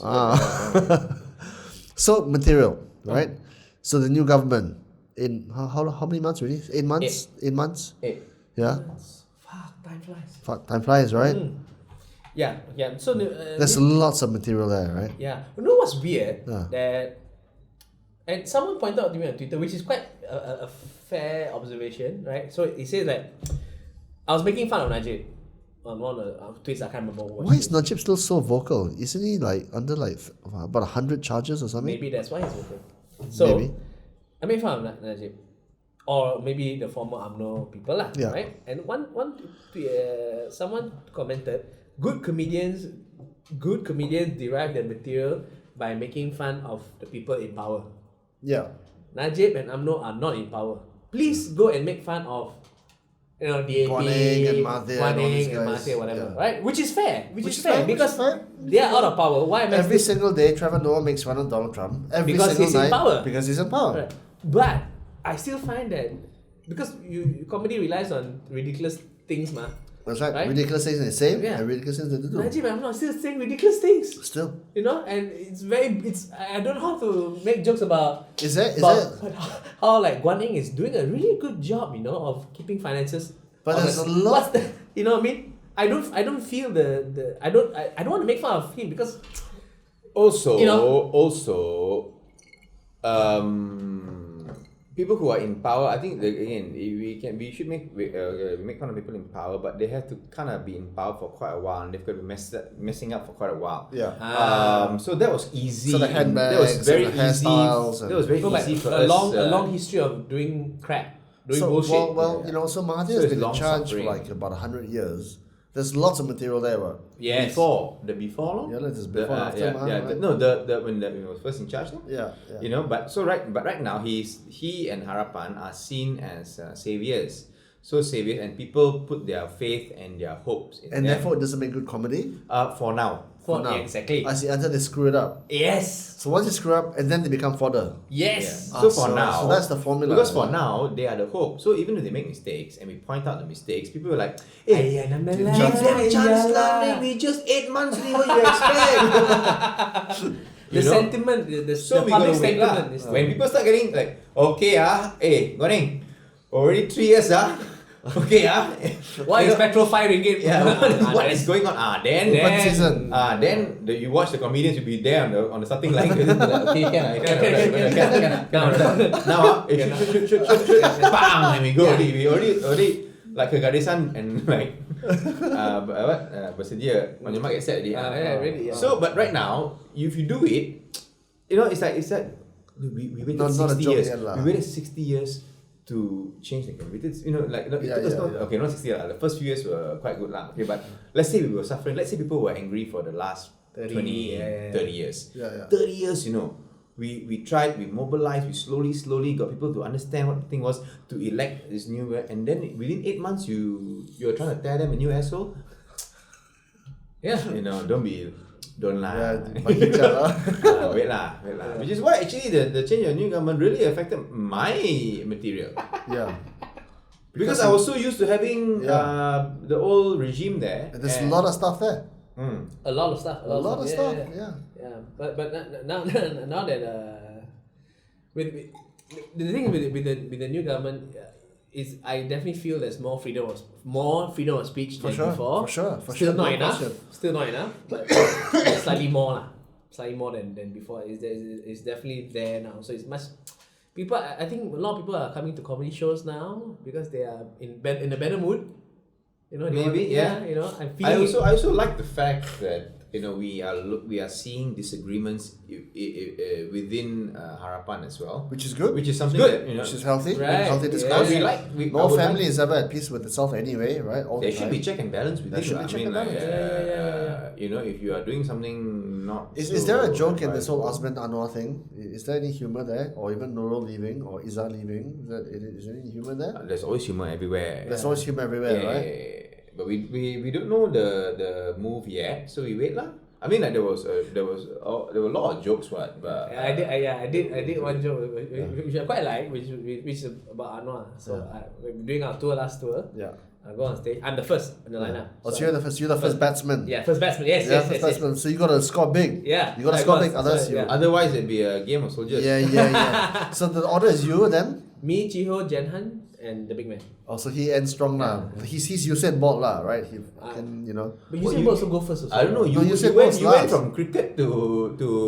A: So material, right? So the new government in how many months already? 8 months. 8 months.
B: 8.
A: Yeah.
C: Fuck, time flies.
A: Time flies, right?
C: Yeah. So
A: there's lots of material there, right?
C: Yeah. You know what's weird? That, and someone pointed out to me on Twitter, which is quite a fair observation, right? So it says that I was making fun of Najib on one of the tweets. I can't remember what.
A: Why is Najib still so vocal? Isn't he under about 100 charges or something?
C: Maybe that's why he's vocal. So
A: maybe.
C: I made fun of Najib, or maybe the former UMNO people lah, right? And someone commented, good comedians derive their material by making fun of the people in power.
A: Yeah.
C: Najib and Amno are not in power. Please go and make fun of, DAP,
A: Guan Eng and Mahathir and all these guys.
C: Mahathir, whatever,
A: Yeah.
C: right? Which is fair. Which is
A: fair,
C: fair because
A: which is fair.
C: they are out of power. Why am I
A: Every
C: still-
A: single day, Trevor Noah makes fun of Donald Trump. Every
C: Because
A: single
C: he's in
A: night,
C: power.
A: Because he's in power.
C: Right. But I still find that because comedy relies on ridiculous things, ma.
A: That's right.
C: Right?
A: Ridiculous things they say
C: Yeah.
A: and ridiculous things they do.
C: Najib and Amno are still saying ridiculous things.
A: Still.
C: And I don't know how to make jokes about
A: Is there
C: how like Guan Eng is doing a really good job, of keeping finances.
A: But there's a lot-
C: What's the, you know what I mean? I don't feel I don't want to make fun of him because
B: Also,
C: You know?
B: people who are in power, I think we should make fun of people in power, but they have to kind of be in power for quite a while, and they've got to be messing up for quite a while.
A: Yeah.
B: So that was easy.
A: So the handbags
B: that was very
A: and the
B: easy.
A: hairstyles and-
B: That was very
C: so like
B: easy for
C: a
B: us.
C: long history of doing crap, doing bullshit.
A: So Mahathir
B: So
A: has
B: it's
A: been in
B: long
A: charge
B: suffering.
A: for like about 100 years. There's lots of material there, right?
C: Yes.
B: Before, no?
A: Yeah, this is before, after Mahathir, right?
B: When he was first in charge, no?
A: Yeah.
B: But right now he and Harapan are seen as saviors. So saviors, and people put their faith and their hopes in
A: And
B: them.
A: therefore it doesn't make good comedy.
B: For now.
A: For now.
C: Yeah, exactly.
A: I see, until they screw it up.
C: Yes.
A: So once you screw up, and then they become fodder.
C: Yes.
B: So for now,
A: so that's the formula.
B: Because for now, they are the hope. So even if they make mistakes and we point out the mistakes, people are like, "Hey,
C: Ayah, nama
B: give
C: lah,
B: them a chance
C: ayah
B: lah.
C: lah."
B: We just 8 months. What you expect?"
C: The sentiment, the
B: So we
C: public
B: gotta wait lah.
C: sentiment is
B: When people start getting like, okay Guan Eng, already 3 years okay
C: why is petrol 5 ringgit?
B: Yeah, what is going on? Then
A: Open season.
B: then you watch the comedians will be there on the starting line. Okay, can. Now, shoot, bang, and we go. We already like a garisan and like bersedia on your mark get set already.
C: Really.
B: So, but right now, if you do it, it's like we waited
A: Not a
B: 60
A: joke
B: years.
A: yet lah.
B: We waited 60 years to change the game. It took us okay, not 60 years. The first few years were quite good lah. Okay, but let's say we were suffering. Let's say people were angry for the last 30 years.
A: Yeah.
B: 30 years, we tried, we mobilized, we slowly got people to understand what the thing was to elect this new, and then within 8 months you're trying to tear them a new asshole.
C: Yeah.
B: Don't lie.
A: Yeah,
B: Wait lah. Which is why actually the change of new government really affected my material.
A: Yeah.
B: Because I was so used to having the old regime there.
A: And there's a lot of stuff there.
C: A lot of stuff.
A: A lot of stuff.
C: Yeah. But now that with the thing with the new government is I definitely feel there's more freedom of speech than before.
A: For sure.
C: Still not
A: No
C: enough.
A: question.
C: Still not enough. But slightly more lah. Slightly more than before. It's definitely there now. So it's much. People, I think a lot of people are coming to comedy shows now because they are in a better mood.
B: Maybe, yeah.
C: I'm feeling.
B: I also like the fact that we are seeing disagreements within Harapan as well,
A: Which is good.
B: which is something
C: Good.
B: that
A: Which is healthy.
C: Right.
A: Healthy
C: Yeah.
A: discourse.
B: I
A: No
B: would
A: family
B: like-
A: is ever at peace with itself anyway, right? All
B: There
A: the
B: should
A: time.
B: be check and balance with
A: There
B: it.
A: should be check and balance.
B: If you are doing something not.
A: Is there a joke in this whole Osman Anwar thing? Is there any humor there? Or even Nurul leaving? Or Izzah leaving? Is there any humor there?
B: There's always humor everywhere.
A: There's always humor everywhere, right?
B: But we don't know the move yet, so we wait lah. I mean, like there were a lot of jokes, but
C: I did one joke which I quite like, which is about Anwar. So we're doing our last tour.
A: Yeah.
C: I go on stage. I'm the first in the lineup.
A: Oh, so you're the first batsman.
C: Yeah, first batsman. Yes.
A: First batsman. So you gotta score big.
C: Yeah.
A: You gotta
C: I
A: score
C: got-
A: big, otherwise
C: so,
A: you.
C: yeah.
B: otherwise it'd be a game of soldiers.
A: Yeah. So the order is you then?
C: Me, Chiho, Jenhan, and the big man.
A: Oh, so he ends strong now. He's Usain Bolt lah, right? He can,
C: But you said also go first. Also.
B: I don't know.
A: No,
B: You
A: said
B: went
A: both
B: you went
A: last.
B: from cricket to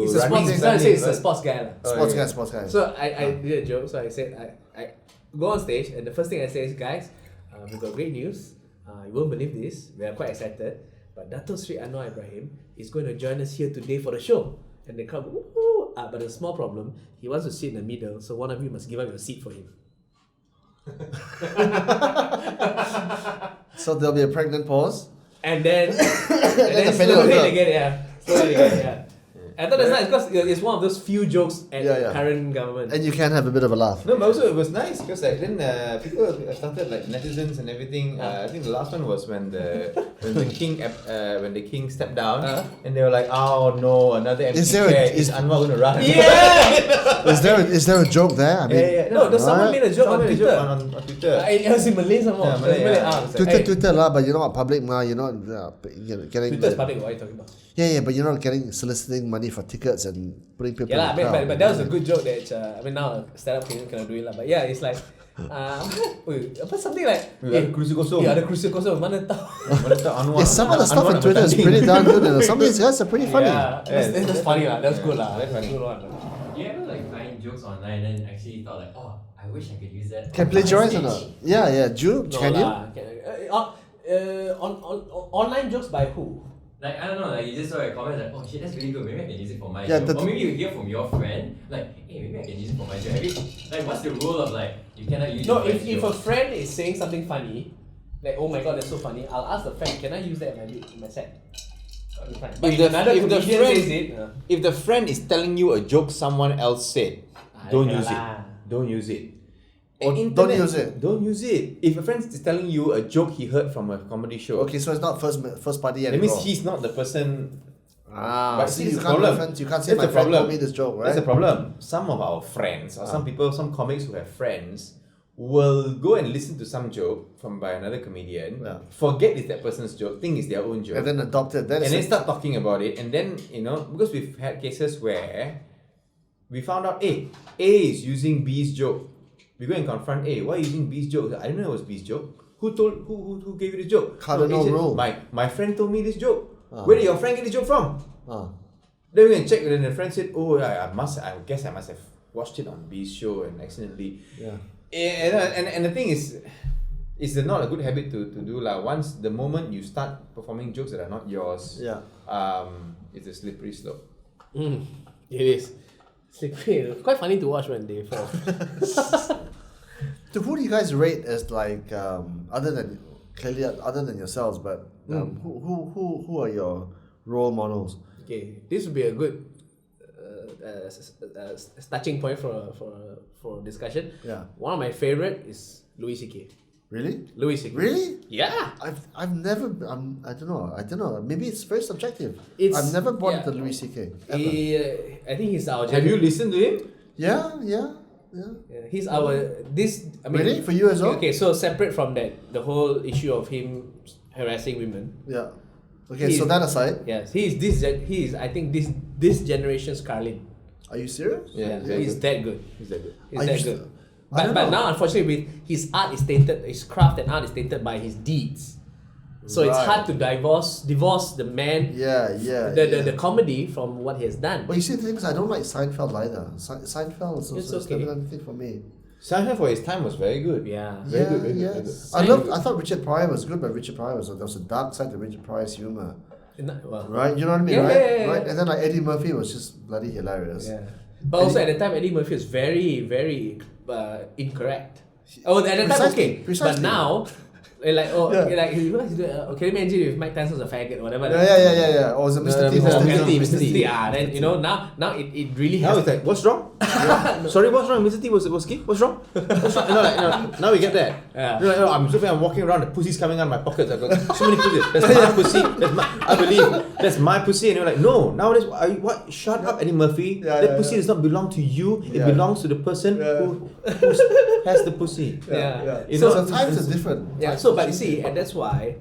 C: He's a
B: running.
C: sports. He's a sports guy lah.
A: Sports guy.
C: So I did a joke. So I said I go on stage and the first thing I say is, guys, we've got great news. You won't believe this. We are quite excited. But Dato Sri Anwar Ibrahim is going to join us here today for the show. And the crowd, woo! But a small problem. He wants to sit in the middle. So one of you must give up your seat for him.
A: So there'll be a pregnant pause.
C: And then
A: the penalty
C: slowly
A: will
C: again, yeah. Slowly again, yeah. I thought that's nice because it's one of those few jokes at the current government.
A: And you can have a bit of a laugh.
B: No, but also it was nice because like then people started like netizens and everything. I think the last one was when the king stepped down and they were like, oh no, another empty chair. Is Anwar going to run?
C: Yeah.
A: Is there a joke there? I mean,
C: No, someone made a joke on Twitter.
B: On Twitter.
C: It was in Malay some more.
B: Yeah, Malay,
A: Twitter lah, but you're not public ma. You're not getting.
C: Twitter's public. What are you talking about?
A: Yeah, but you're not getting soliciting money for tickets and putting people.
C: Yeah, but that was a good joke that now stand-up comedian cannot do it lah. But yeah, it's like something like
B: ada kerusi kosong.
C: Yeah, ada kerusi kosong. Mana tahu
B: Anwar.
A: Some of the stuff on Twitter is pretty darn good. Some of these guys are pretty funny.
C: Yeah, that's funny lah. That's good lah. That's good one.
D: You ever like find jokes online and actually thought like, oh, I wish I could use that?
A: Can plagiarize or not? Yeah. Can you?
C: Online jokes by who?
D: Like, I don't know, like you just saw a comment like, oh shit, that's really good, maybe I can use it for my
A: Yeah,
D: joke. Or maybe you hear from your friend, like, hey, maybe I can use it for my joke. Like, what's the rule of like, you cannot use
C: No,
D: it
C: if a friend is saying something funny, like, oh my god, that's so funny, I'll ask the friend, can I use that in my set? Fine. But
B: If the friend is telling you a joke someone else said, don't use it. Don't use it.
A: Or don't use it.
B: Don't use it. If a friend is telling you a joke he heard from a comedy show,
A: Okay, so it's not first party
B: that
A: anymore.
B: means he's not the person.
A: But
B: see,
A: you
B: it's a
A: can't
B: problem.
A: you can't say
B: That's
A: my
B: the
A: friend
B: problem.
A: told me this joke, right?
B: That's the problem. Some of our friends or some people, some comics who have friends will go and listen to some joke by another comedian, forget it's that person's joke, think it's their own joke,
A: And then adopt it.
B: and then start talking about it, and then because we've had cases where we found out A is using B's joke. We go and confront A. Why are you using B's joke? I didn't know it was B's joke. Who gave you the joke?
A: Cardinal rule.
B: My friend told me this joke. Where did your friend get the joke from? Then we can check. And then the friend said, "Oh, I guess I must have watched it on B's show and accidentally."
A: Yeah.
B: And the thing is, it's not a good habit to do lah. Once the moment you start performing jokes that are not yours, it's a slippery slope.
C: It is. Slippery. Quite funny to watch when they fall.
A: So who do you guys rate as like other than yourselves, but who are your role models?
C: Okay, this would be a good touching point for discussion.
A: Yeah.
C: One of my favorite is Louis C.K.
A: Really?
C: Louis C.K.
A: Really?
C: Yeah.
A: I've never I don't know. Maybe it's very subjective. I've never bought the Louis C.K. ever.
C: I think he's our.
B: Have you listened to him?
A: Yeah.
C: He's our
A: Really? For you as well?
C: Okay, so separate from that, the whole issue of him harassing women.
A: Yeah. Okay, so that aside.
C: Yes, he is I think this generation's Carlin.
A: Are you serious?
C: Yeah, he's that good.
B: He's that good.
C: He's that good. But now, unfortunately, his art is tainted. His craft and art is tainted by his deeds. So it's hard to divorce the man. The comedy from what he has done.
A: Well, you see, the thing is, I don't like Seinfeld either. Seinfeld is
C: It's
A: also
C: okay.
A: never anything for me.
B: Seinfeld for his time was very good.
C: Yeah.
B: Very good.
A: I thought Richard Pryor was good, but Richard Pryor there was a dark side to Richard Pryor's humor. Right? You know what I mean, right? Right? And then like Eddie Murphy was just bloody hilarious.
C: Yeah. But also at the time, Eddie Murphy was very, very incorrect. Oh, at the time, okay.
A: Precisely.
C: But now, can you imagine if Mike Tyson's a faggot or whatever?
A: Yeah. Or was it Mr. T?
C: Mr. T. Then now it really has.
B: Now it's like, what's wrong? Sorry, what's wrong? Mr. T was gay? What's wrong? Now we get that.
C: Yeah.
B: I'm walking around, the pussy's coming out of my pockets. I've got so many pussies. That's my pussy. I believe that's my pussy. And you're like, no, nowadays, what? Shut up, Eddie Murphy. That pussy does not belong to you. It belongs to the person who has the pussy.
C: Yeah.
A: So times are different.
C: Yeah. So, but you see, and that's why.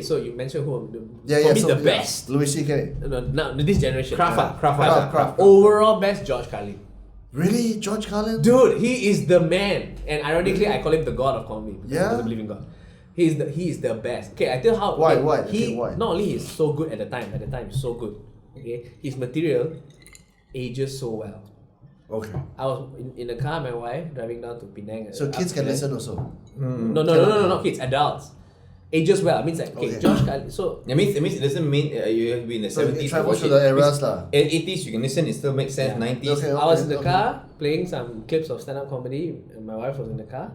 C: So you mentioned who the best.
A: Louis C.K.
C: No, this generation.
B: Kraft.
C: Overall best, George Carlin.
A: Really? George Carlin?
C: Dude, he is the man. And ironically, I call him the god of comedy.
A: Yeah.
C: He doesn't believe in God. He is the best. Okay, I tell you how.
A: Why?
C: Okay,
A: Why?
C: Why? Not only he's so good at the time he's so good. Okay, his material ages so well.
A: Okay.
C: I was in the car, my wife driving down to Penang.
A: So kids can listen also.
C: No, not kids, adults. Ages well. I mean, like George Carlin. So
B: it means it doesn't mean you have to be in the 70s.
A: It travels through the eras lah.
B: 80s you can listen, it still makes sense. 90s.
A: Okay.
C: I was in the car playing some clips of stand-up comedy, and my wife was in the car.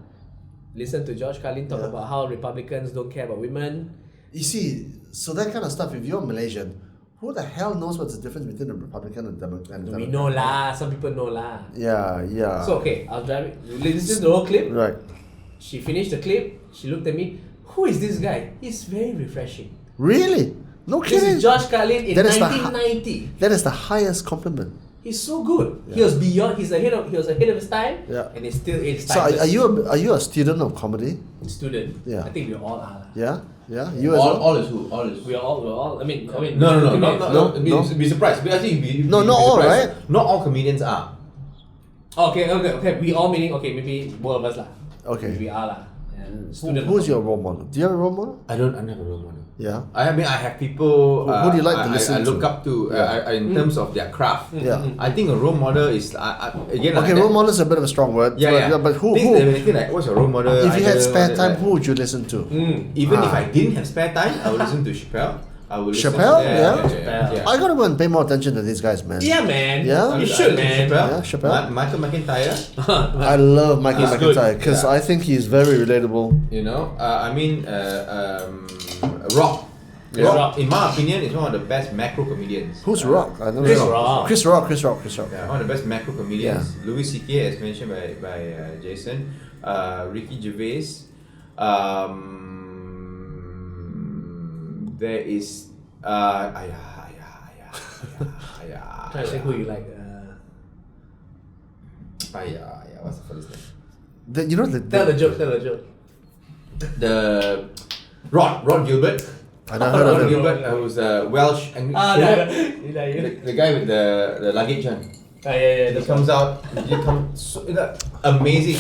C: Listened to George Carlin talk about how Republicans don't care about women.
A: You see, So that kind of stuff, if you're Malaysian, who the hell knows what's the difference between a Republican and a Democrat?
C: We know lah. Some people know lah.
A: Yeah.
C: So okay, I'll drive it. Listen to the whole clip.
A: Right.
C: She finished the clip. She looked at me. Who is this guy? He's very refreshing.
A: Really? No
C: This
A: kidding.
C: is Josh Carlin in
A: That is the
C: 1990.
A: That is the highest compliment.
C: He's so good. He was beyond. He was ahead of his time.
A: Yeah.
C: And he's still is
A: So
C: timeless.
A: are you a student of comedy?
C: Student?
A: Yeah.
C: I think we all are.
A: Yeah. You as well.
B: All is who? All is who?
C: We're all. I mean.
B: No. Be surprised. Be
A: No, not all,
B: surprised.
A: right?
B: Not all comedians are.
C: Okay. We all meaning maybe both of us lah.
A: Okay.
C: We are lah. Student.
A: Who's your role model? Do you have a role model?
B: I don't have a role model.
A: Yeah.
B: I mean, I have people.
A: Who do you like to listen
B: I look
A: to?
B: up to in terms of their craft.
A: Yeah.
B: I think a role model is again.
A: Okay, role model is a bit of a strong word. But who?
B: Anything like what's your role model?
A: If you had spare time,
B: like,
A: who would you listen to?
B: Even if I didn't have spare time, I would listen to Chappelle. I would listen
A: Chappelle?
B: to,
A: Yeah. I gotta go and pay more attention to these guys, man.
C: Yeah, man.
A: Yeah?
C: You should, man.
A: Chappelle.
B: Michael McIntyre.
A: I love Michael
C: He's
A: McIntyre
C: good.
A: because I think he's very relatable.
B: You know, Rock.
C: Yeah.
B: Rock, in my opinion, is one of the best macro comedians.
A: Who's Rock? I don't
C: Chris
A: know.
C: Rock.
A: Chris Rock.
B: Yeah, one of the best macro comedians. Louis C.K. as mentioned by Jason. Ricky Gervais. There is
C: Trying to think who you like.
B: what's the first name?
C: Tell the joke.
B: The Rod Gilbert.
A: I never heard of
B: Rod
A: him.
B: Gilbert, who's Welsh and the guy with the luggage one.
C: Yeah.
B: He comes out. Amazing.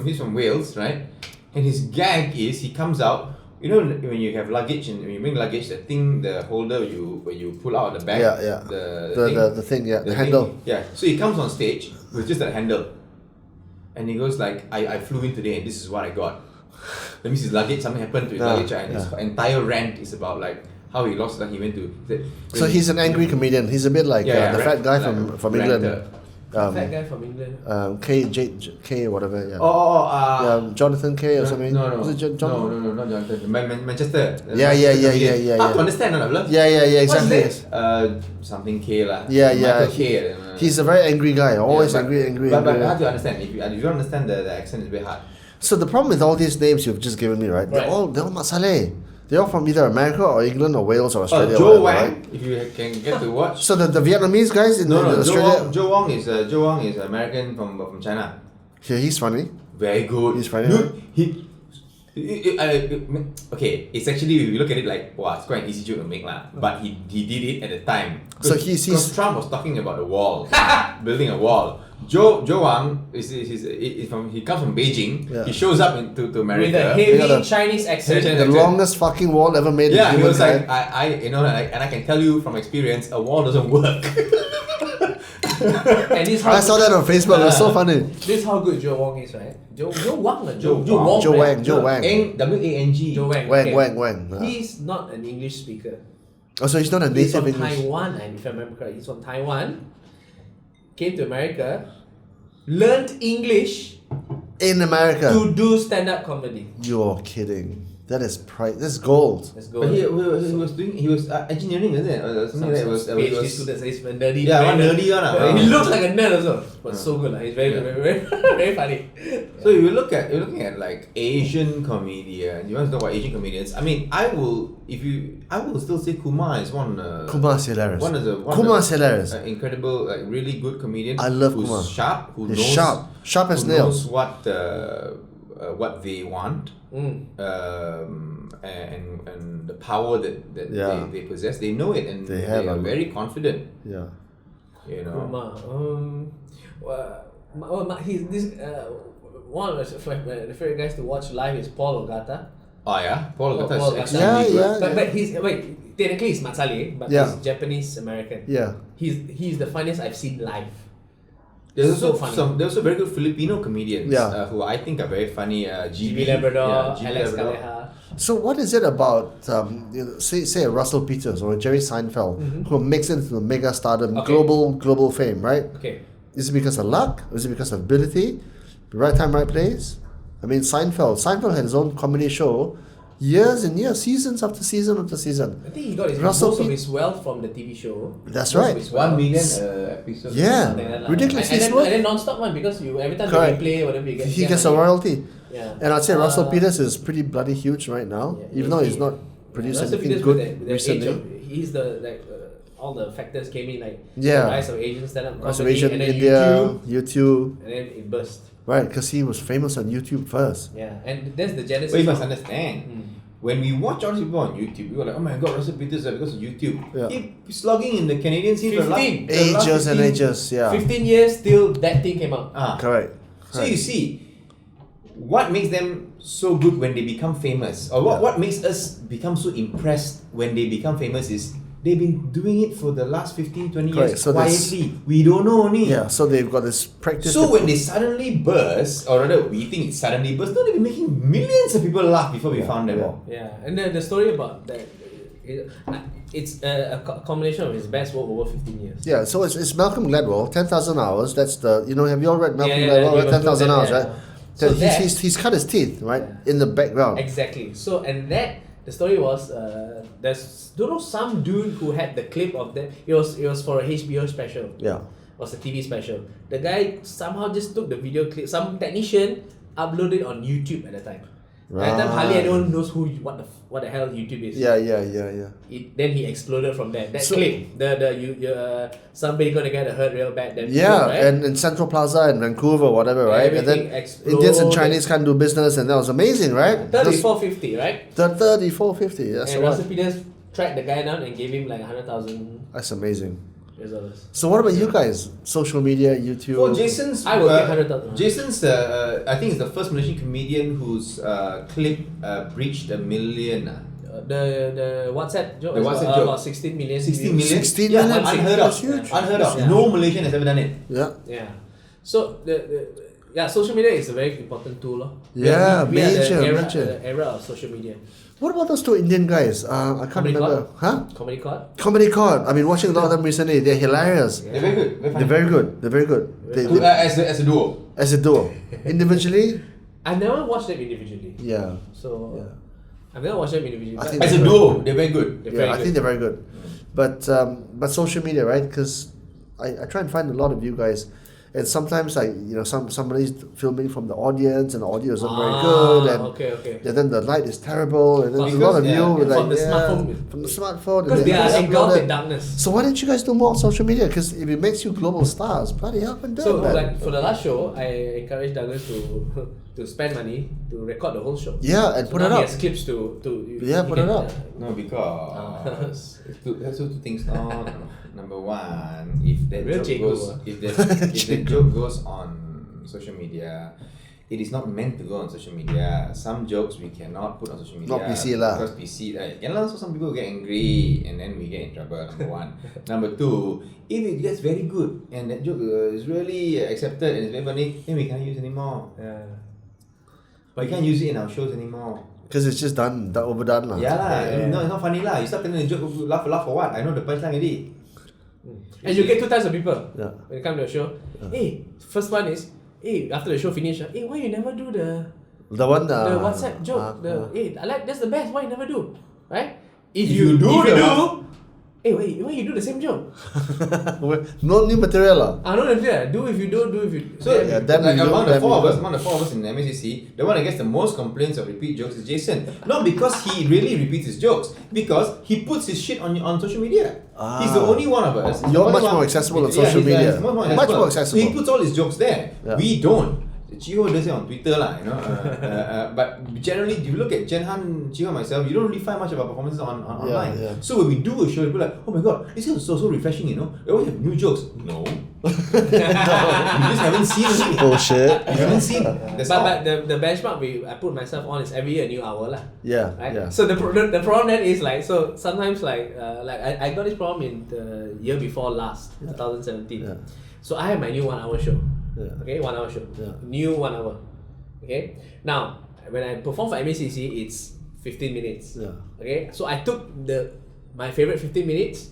B: He's from Wales, right? And his gag is he comes out. You know when you have luggage and when you bring luggage, the holder where you pull out the bag.
A: The handle.
B: Yeah. So he comes on stage with just that handle, and he goes like, "I flew in today and this is what I got." That means his luggage, something happened to his luggage, and his entire rant is about like how he lost. Like he went to.
A: So he's an angry comedian. He's a bit like the fat guy from England.
C: Fat guy from England.
A: K whatever. Yeah. Jonathan K or something.
B: No.
A: Was it Jonathan?
B: No, not Jonathan. Manchester.
A: Yeah.
B: Hard to understand, none of love.
A: Yeah, exactly.
B: Something K lah.
A: Yeah.
B: Michael K.
A: He's a very angry guy. Always angry.
B: But hard to understand. If you don't understand the accent, it's a bit hard.
A: So the problem with all these names you've just given me, right? They're all Masaleh. They're all from either America or England or Wales or Australia.
B: Joe
A: or whatever,
B: Wang,
A: right?
B: if you can get to watch.
A: So the Vietnamese guys in Australia.
B: Joe Wang is American from China.
A: Yeah, he's funny.
B: Very good.
A: He's funny.
B: Dude, okay, it's actually if you look at it like wow, it's quite an easy joke to make lah. But he did it at the time.
A: So he's
B: Trump was talking about the wall, building a wall. Joe Wang he comes from Beijing.
A: Yeah.
B: He shows up to America
C: With a heavy Chinese accent.
A: the longest fucking wall ever made.
B: Yeah,
A: in
B: he was
A: humankind.
B: like, I can tell you from experience, a wall doesn't work.
C: And this
A: I saw that on Facebook. It was so funny.
C: This is how good Joe Wang is, right? Joe Wang.
B: Joe
C: Wang.
A: Joe Wang.
B: W-A-N-G.
C: Joe Wang.
A: Wang.
C: He's not an English speaker.
A: Oh, so he's not a
C: He's
A: native
C: from
A: English.
C: Taiwan, if I remember correctly. He's from Taiwan. Came to America. Learned English
A: In America.
C: to do stand-up comedy.
A: You're kidding. That is that's gold.
C: Let's go.
B: But he was engineering, isn't it? Or something like that.
C: PhD students. He's nerdy.
B: Yeah, one
C: very
B: nerdy one.
C: He looks like a nerd also, but so good. He's very, very funny.
B: So if you're looking at like Asian comedians, you want to talk about Asian comedians. I mean, I will still say Kumar is one.
A: Kumar's hilarious.
B: Kumar's
A: hilarious.
B: Incredible, like really good comedian.
A: I love
B: who's
A: Kumar.
B: Sharp. Who
A: He's
B: knows
A: sharp as
B: who
A: nails.
B: knows what they want. And the power that they possess, they know it, and they are very confident.
A: Yeah.
B: You know.
C: He's this one of the favorite guys to watch live is Paul Ogata.
B: Oh yeah, Paul Ogata
C: Paul
B: is
C: Ogata.
B: extremely good.
C: But he's technically he's Matsali, but he's Japanese American.
A: Yeah.
C: He's the funniest I've seen live.
B: There's
C: so
B: also
C: funny.
B: there's also very good Filipino comedians who I think are very funny.
C: GB Labrador,
B: GB
C: Alex
B: Labrador.
C: Kaleha.
A: So what is it about say a Russell Peters or a Jerry Seinfeld who makes it into mega stardom, global fame, right?
C: Okay.
A: Is it because of luck? Is it because of ability? Right time, right place? I mean, Seinfeld had his own comedy show Years and years, seasons after season after season.
C: I think he got
A: Russell
C: most of
A: Pe-
C: his wealth from the TV show.
A: That's
C: Most
A: right.
C: of his
B: 1
C: wealth.
B: million episode.
A: Yeah.
C: Something like that,
A: Ridiculous.
C: And
A: His
C: then,
A: work.
C: and then non-stop one because you every time
A: Correct.
C: you play whatever you get.
A: He
C: get
A: gets a
C: money.
A: royalty.
C: Yeah.
A: And I'd say Russell Peters is pretty bloody huge right now,
C: Yeah,
A: even though he's not produced
C: Russell
A: anything
C: Peters
A: good
C: with the age
A: recently.
C: of, he's the all the factors came in like
A: Yeah.
C: the rise of Asian stand-up
A: Rise of
C: comedy
A: Asian
C: and then
A: India, YouTube.
C: and then it burst.
A: Right, because he was famous on YouTube first.
C: Yeah, and that's the genesis.
B: But you must
C: of-
B: understand. When we watch all these people on YouTube, we were like, oh my god, Russell Peters because of YouTube.
A: Yeah.
B: He's slogging in the Canadian scene for the last
C: 15.
B: the last
A: Ages and
B: 15
A: ages, yeah.
C: 15 years till that thing came out.
A: Correct.
B: So you see, what makes them so good when they become famous, or what makes us become so impressed when they become famous is they've been doing it for the last 15, 20
A: Correct.
B: years
A: So that's-
B: quietly. We don't know only.
A: Yeah, so they've got this practice.
B: So when they suddenly burst, or rather we think it suddenly burst, no, they've been making millions of people laugh before we found them.
C: Yeah, and then the story about that, it's a combination of his best work over 15 years.
A: Yeah, so it's Malcolm Gladwell, 10,000 hours. That's the, have you all read Malcolm
C: Yeah,
A: Gladwell,
C: he
A: right?
C: was
A: 10,000
C: good at
A: hours,
C: that,
A: right?
C: yeah.
A: So
C: So that-
A: he's cut his teeth, right? In the background.
C: Exactly. So and that the story was there's don't know some dude who had the clip of that. It was for a HBO special.
A: Yeah.
C: It was a TV special. The guy somehow just took the video clip. Some technician uploaded it on YouTube at the time. At the time, hardly anyone knows what the hell YouTube is.
A: Yeah.
C: Then he exploded from there. That
A: So-
C: clip, somebody gonna get hurt real bad. That
A: Yeah,
C: video, right?
A: and in Central Plaza in Vancouver, whatever, right? And then
C: Everything
A: Indians and
C: exploded.
A: Chinese can't do business, and that was amazing, right?
C: 3450, right?
A: 3450, that's
C: And
A: right.
C: Russell Peters tracked the guy down and gave him like 100,000
A: That's amazing.
C: dollars.
A: So what about you guys? Social media, YouTube?
B: Well, Jason's.
C: I will get 100,000.
B: Jason's. I think is the first Malaysian comedian whose clip breached 1 million.
C: The WhatsApp joke
B: The
C: is
B: WhatsApp
C: about,
B: joke.
C: about 16 million.
B: 16 million.
A: 16
B: Yeah,
A: million?
B: unheard
A: That's
B: of.
A: huge.
B: Unheard of.
C: Yeah.
B: No Malaysian has ever done it.
A: Yeah.
C: Yeah. So social media is a very important tool. Lor.
A: Yeah,
C: we are
A: major.
C: the era of social media.
A: What about those two Indian guys? I can't
C: Comedy
A: remember.
C: Club?
A: Huh?
C: Comedy Card.
A: Comedy Con. I've been watching a lot of them recently. They're hilarious.
B: They're very good. Very
A: They're
B: funny.
A: very good. They're very good.
B: As a duo.
A: As a duo. Individually,
C: I never watched them individually.
A: yeah.
C: So
A: Yeah.
C: I've never watched them individually.
A: I
C: but-
A: think
B: As a duo, they're very good.
C: They're
A: Yeah,
C: very
A: I
C: good.
A: think they're very good. But social media, right? Because I try and find a lot of you guys, and sometimes somebody's filming from the audience, and the audio isn't very good, and
C: okay.
A: then the light is terrible, and then there's a lot of
B: Because,
A: you
B: yeah,
A: with
C: from
A: like
C: the smartphone.
A: from the smartphone, and
C: Because they
A: then
C: are
A: upload
C: engulfed
A: it.
C: in darkness.
A: So why don't you guys do more on social media? Because if it makes you global stars, bloody hell can do
C: So
A: it, man.
C: like for the last show, I encouraged Douglas to spend money to record the whole show.
A: Yeah, and
C: So
A: put
C: now
A: it
C: he
A: up.
C: has clips to
A: Yeah,
C: he
A: put it
C: can,
A: up.
B: No, because there's two things. Number one, if that
C: Real
B: joke
C: cikgu,
B: goes, if the joke goes on social media, it is not meant to go on social media. Some jokes we cannot put on social media.
A: Not PC lah.
B: Because PC, so some people get angry and then we get in trouble. Number one. Number two, if it gets very good and that joke is really accepted and it's very funny, then we can't use anymore.
C: Yeah.
B: We can't use it in our shows anymore.
A: Because it's just overdone lah.
B: Yeah lah,
C: Yeah.
B: no, it's not funny lah. You start telling the joke, laugh for what? I know the punchline already.
C: And you get two types of people
A: Yeah.
C: when you come to a show. Hey, first one is, hey, after the show finish, hey, why you never do the
A: The
C: WhatsApp joke? Hey, I like that's the best. Why you never do? Right?
B: If you do,
C: hey, why you do the same joke?
A: no new material lah.
C: I don't know do if you do if you.
B: So
A: Yeah, then
B: like
A: we do,
B: among the
A: then
B: four
A: we
B: of
A: do.
B: us in the MACC, the one that gets the most complaints of repeat jokes is Jason. Not because he really repeats his jokes, because he puts his shit on social media. He's the only one of us.
A: You're
B: the only
A: much more accessible on social
B: he's
A: media.
B: he's
A: Much more accessible.
B: So he puts all his jokes there.
A: Yeah.
B: We don't. Chiho does it on Twitter lah, but generally, if you look at Jenhan, Chiho, and myself, you don't really find much of our performances online.
A: yeah.
B: So when we do a show, people are like, oh my god, this is so refreshing, you know. We always have new jokes. No, you just haven't seen it.
A: Bullshit.
B: You haven't seen. That's all.
C: But the benchmark I put myself on is every year a new hour lah.
A: Yeah,
C: Right?
A: yeah.
C: So the problem then is like, so sometimes like I got this problem in the year before last, 2017.
A: Yeah.
C: So I have my new 1 hour show.
A: Yeah.
C: Okay, 1 hour show.
A: Yeah.
C: New 1 hour. Okay. Now when I perform for MACC, it's 15 minutes.
A: Yeah.
C: Okay. So I took my favorite 15 minutes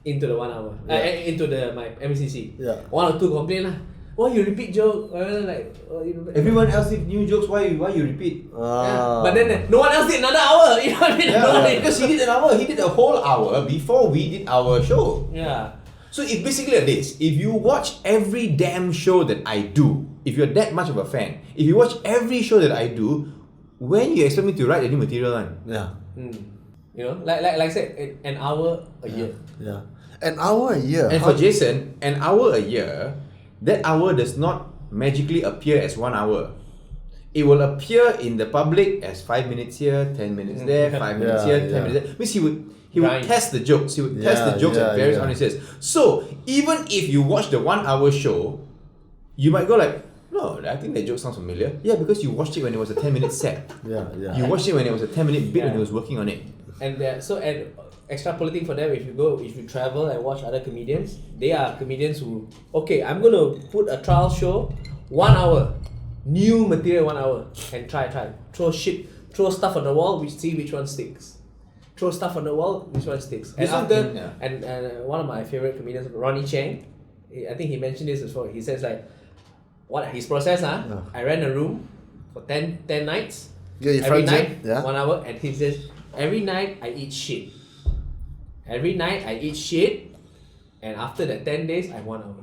C: into the 1 hour.
A: Yeah.
C: Into my MACC.
A: Yeah.
C: One or two complain lah. why you repeat joke?
B: Everyone else did new jokes. Why you repeat?
C: Yeah. But then no one else did another hour. You know what I mean?
B: Yeah, because he did an hour. He did a whole hour before we did our show.
C: Yeah.
B: So it's basically like this. If you watch every damn show that I do, if you're that much of a fan, if you watch every show that I do, when you expect me to write any material on?
A: Yeah.
C: You know, like I said, an hour a year.
A: Yeah. An hour a year.
B: And for Jason, an hour a year, that hour does not magically appear as 1 hour. It will appear in the public as 5 minutes here, 10 minutes there, 5 minutes here, 10 minutes there. Means he would test the jokes. He would test the jokes at various audiences. So even if you watch the 1 hour show, you might go like, no, I think that joke sounds familiar. Yeah, because you watched it when it was a 10-minute set. You watched it when it was a 10-minute bit when he was working on it.
C: And extrapolating for them, if you travel and watch other comedians, they are comedians who, okay, I'm gonna put a trial show, 1 hour, new material 1 hour, and try, throw stuff on the wall, we see which one sticks. Throw stuff on the wall, which one sticks. And and one of my favorite comedians, Ronnie Chang, I think he mentioned this before. He says like, what his process? I rent a room for 10 nights. Every night, 1 hour, and he says, every night I eat shit. Every night I eat shit, and after the 10 days, I 1 hour.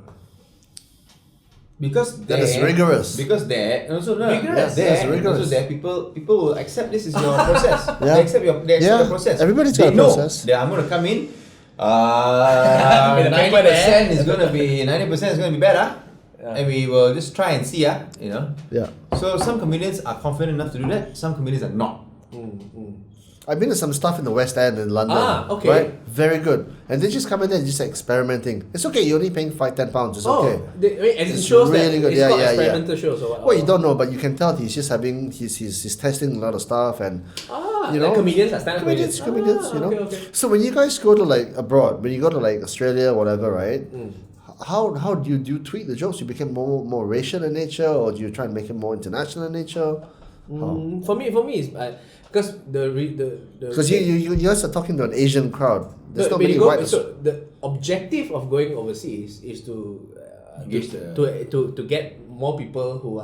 B: Because
A: that is rigorous.
B: Because there, also no,
C: rigorous.
B: Also there, people will accept this is your process. They accept your process.
A: Everybody's got a process.
B: That I'm gonna come in. 90% is gonna be 90% is gonna be better. And we will just try and see, you know.
A: Yeah.
B: So some comedians are confident enough to do that. Some comedians are not.
A: I've been to some stuff in the West End in London.
C: Okay.
A: Right? Very good. And they just come in there and just experimenting. It's okay, you're only paying £5-10. It's okay.
C: It shows
A: really
C: that
A: good.
C: it's called experimental shows or what?
A: Well, you don't know, but you can tell he's just having he's testing a lot of stuff and you know,
C: like comedians are stand-up
A: comedians, you know.
C: Okay.
A: So when you guys go to like abroad, when you go to like Australia, whatever, right? How do you tweak the jokes? You become more racial in nature, or do you try and make it more international in nature?
C: For me, it's because
A: because you guys are talking to an Asian crowd. There's not many white.
C: So the objective of going overseas is to get more people who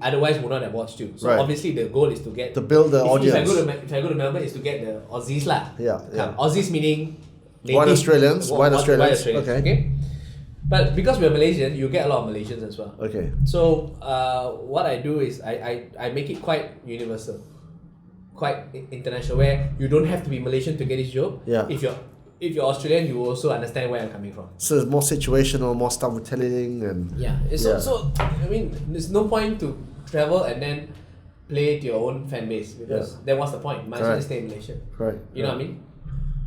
C: otherwise would not have watched you. So obviously the goal is to
A: build the audience.
C: If I go to Melbourne, is to get the Aussies lah. Aussies meaning
A: white Australians.
C: Okay. But because we're Malaysian, you get a lot of Malaysians as well.
A: Okay.
C: So what I do is I make it quite universal, quite international, where you don't have to be Malaysian to get this joke.
A: Yeah.
C: If you're Australian, you also understand where I'm coming from.
A: So it's more situational, more storytelling, and
C: So I mean, there's no point to travel and then play to your own fan base, because then what's the point? Might as well stay in Malaysia.
A: Right.
C: You know what I mean?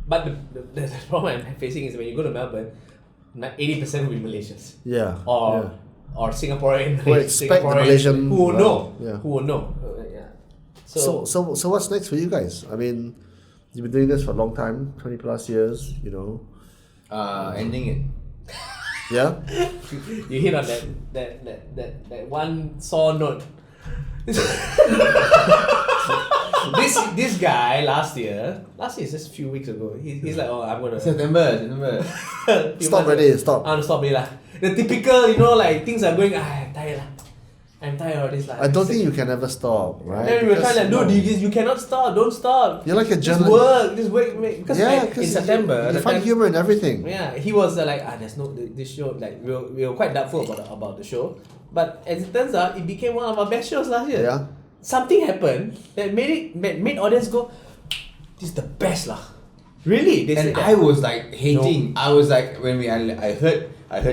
C: But the problem I'm facing is when you go to Melbourne, 80% will be Malaysians.
A: Yeah.
C: Or Singaporean.
A: Who expect the Malaysian.
C: Who will know.
A: Yeah.
C: Who will know.
A: So what's next for you guys? I mean, you've been doing this for a long time, 20 plus years, you know.
B: Ending it.
A: Yeah?
C: You hit on that one sore note. This guy last year is just a few weeks ago. He's like, oh, I'm gonna
B: September.
A: Stop already. Stop.
C: I'm gonna stop already lah. The typical, you know, like things are going. I'm tired lah. I'm tired of this lah.
A: I don't think you can ever stop, right?
C: Then we were trying to you cannot stop. Don't stop.
A: You're like a journalist.
C: Just work. Because in September,
A: you find humor in everything.
C: Yeah, he was like, there's no this show. Like we were quite doubtful about the show, but as it turns out, it became one of our best shows last year.
A: Yeah.
C: Something happened that made audience go, this is the best lah. Really?
B: I was like hating. No. I was like, when I heard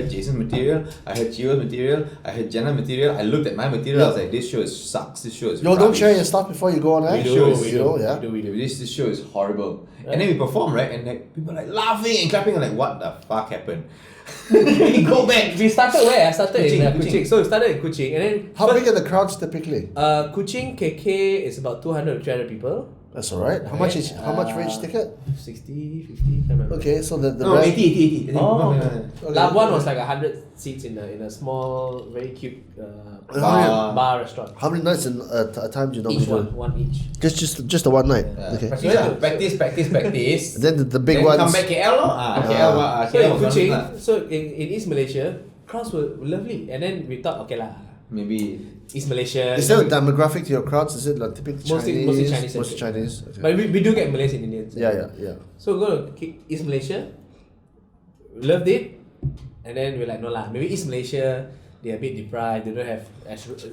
B: Jason's material, I heard Chio's material, I heard Jenna's material, I looked at my material, I was like, this show sucks, this show is
A: rubbish. Don't share your stuff before you go on air?
C: We do.
B: This show is horrible. Yeah. And then we perform, right? And like people are like laughing and clapping, and like, what the fuck happened? Go back.
C: We started where? I started in Kuching. So we started in Kuching, and then
A: how big are the crowds typically?
C: Kuching KK is about 200 to 300 people.
A: That's alright. How much range ticket?
C: 60, 50, can't remember.
A: Okay, so the
B: 80.
C: Oh, Labuan was like 100 seats in a small, very cute bar restaurant.
A: How many nights a time do you normally do?
C: One each.
A: Just the one night. Okay.
B: Practice.
A: Then the big
B: then
A: ones.
B: Come back KL. KL.
C: So in East Malaysia, crowds were lovely. And then we thought, okay lah,
B: Maybe
C: East Malaysia.
A: Is there a demographic to your crowds? Is it like typically Chinese?
C: Mostly Chinese.
A: Mostly Chinese. Okay.
C: But we do get Malays and Indians.
A: Yeah.
C: So we're going to East Malaysia. Loved it. And then we're like, no lah, maybe East Malaysia, they're a bit deprived, they don't have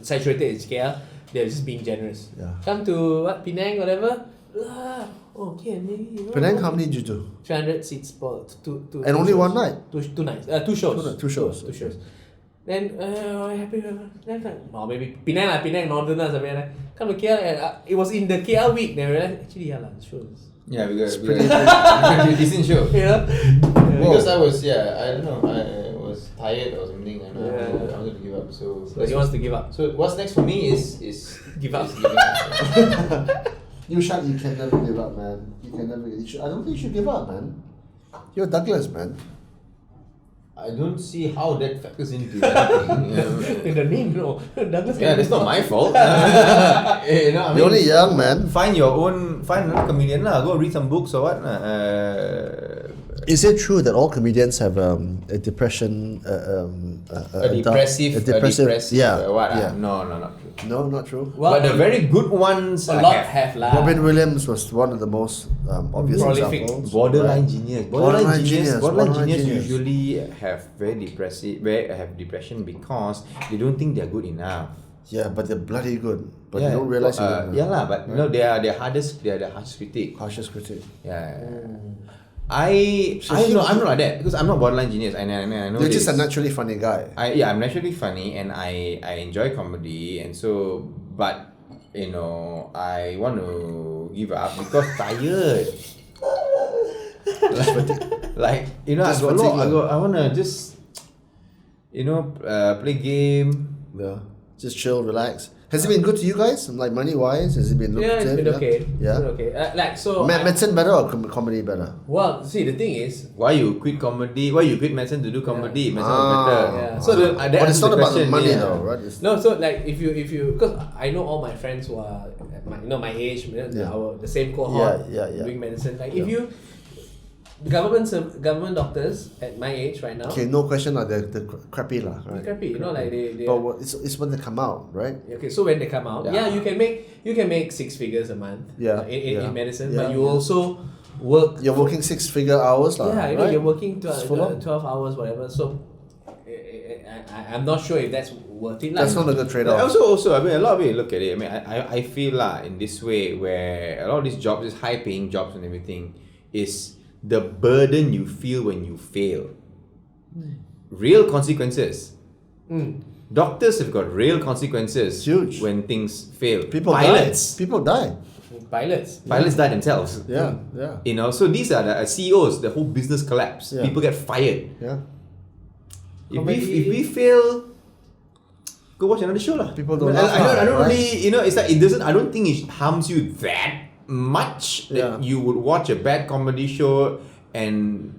C: saturated in scale, they're just being generous.
A: Yeah.
C: Come to Penang, whatever. Okay, maybe.
A: Penang, how many did you do?
C: 300 seats for two
A: And only
C: shows.
A: one night?
C: Two nights. Two shows.
A: Two shows.
C: Two shows. Then happy. Then maybe Penang, Northern something like that. Come to KL, and it was in the KL week. Then we realized actually the shows.
B: yeah, we got a decent show.
C: Yeah.
B: Because I was I don't know, I was tired or something, and I wanted to give up. So
C: he wants to give up.
B: So what's next for me is
C: Give up.
B: giving up.
A: You can never give up, man. I don't think you should give up, man. You're Douglas, man.
B: I don't see how that factors into anything.
C: In the name, no. Douglas.
B: Yeah, that's not my fault. You know, I
A: You're
B: mean,
A: only young, man.
B: find another comedian lah. Go read some books or what.
A: Is it true that all comedians have a depression?
B: A depressive.
A: Yeah.
B: What?
A: Yeah.
B: No, not true.
A: No, not true.
C: Well,
B: but the very good ones
C: a lot have lah.
A: Robin Williams was one of the most obvious
C: Prolific.
A: examples.
B: Borderline
A: right?
B: genius.
A: Borderline genius.
B: Borderline genius usually have have depression because they don't think they're good enough.
A: Yeah, but they're bloody good. But they don't realize it.
B: Yeah lah, but no, they are the hardest critic.
A: Harshest critic.
B: Yeah. I'm not like that because I'm not borderline genius, and I know
A: You're
B: this.
A: just a naturally funny guy.
B: I'm naturally funny, and I enjoy comedy, and so, but I want to give up because tired. like I wanna just play game.
A: Yeah. Just chill, relax. Has it been good to you guys? Like money wise, has it been lucrative?
C: Yeah, it's been okay.
A: Yeah.
C: It's been okay.
A: Medicine better or comedy better?
C: Well, see, the thing is,
B: Why you quit comedy? Why you quit medicine to do comedy? Medicine was better.
C: Yeah.
B: So
A: But it's not about the money though, right?
C: no. So like, if you, because I know all my friends who are, my age, the same cohort, doing medicine. Like, if you, government doctors at my age right now.
A: Okay, no question. They're crappy lah. Right?
C: Crappy, like they.
A: But it's when they come out, right?
C: Okay, so when they come out, you can make 6 figures a month.
A: Yeah.
C: In medicine,
A: Yeah.
C: but you also work.
A: You're working 6-figure hours lah.
C: Yeah,
A: right?
C: you're working
A: 12
C: hours, whatever. So, I'm not sure if that's worth it.
A: That's not a good trade-off.
B: Also, I mean, a lot of it. Look at it. I mean, I feel in this way where a lot of these jobs, these high-paying jobs and everything, is the burden you feel when you fail. Real consequences. Doctors have got real consequences.
A: Huge.
B: When things fail.
A: Pilots. People die.
B: Pilots die themselves.
A: Yeah.
B: So these are the CEOs. The whole business collapse.
A: Yeah.
B: People get fired.
A: Yeah.
B: If we fail, go watch another show lah.
A: People don't.
B: I don't
A: right?
B: really. It's like it doesn't. I don't think it harms you that much that you would watch a bad comedy show and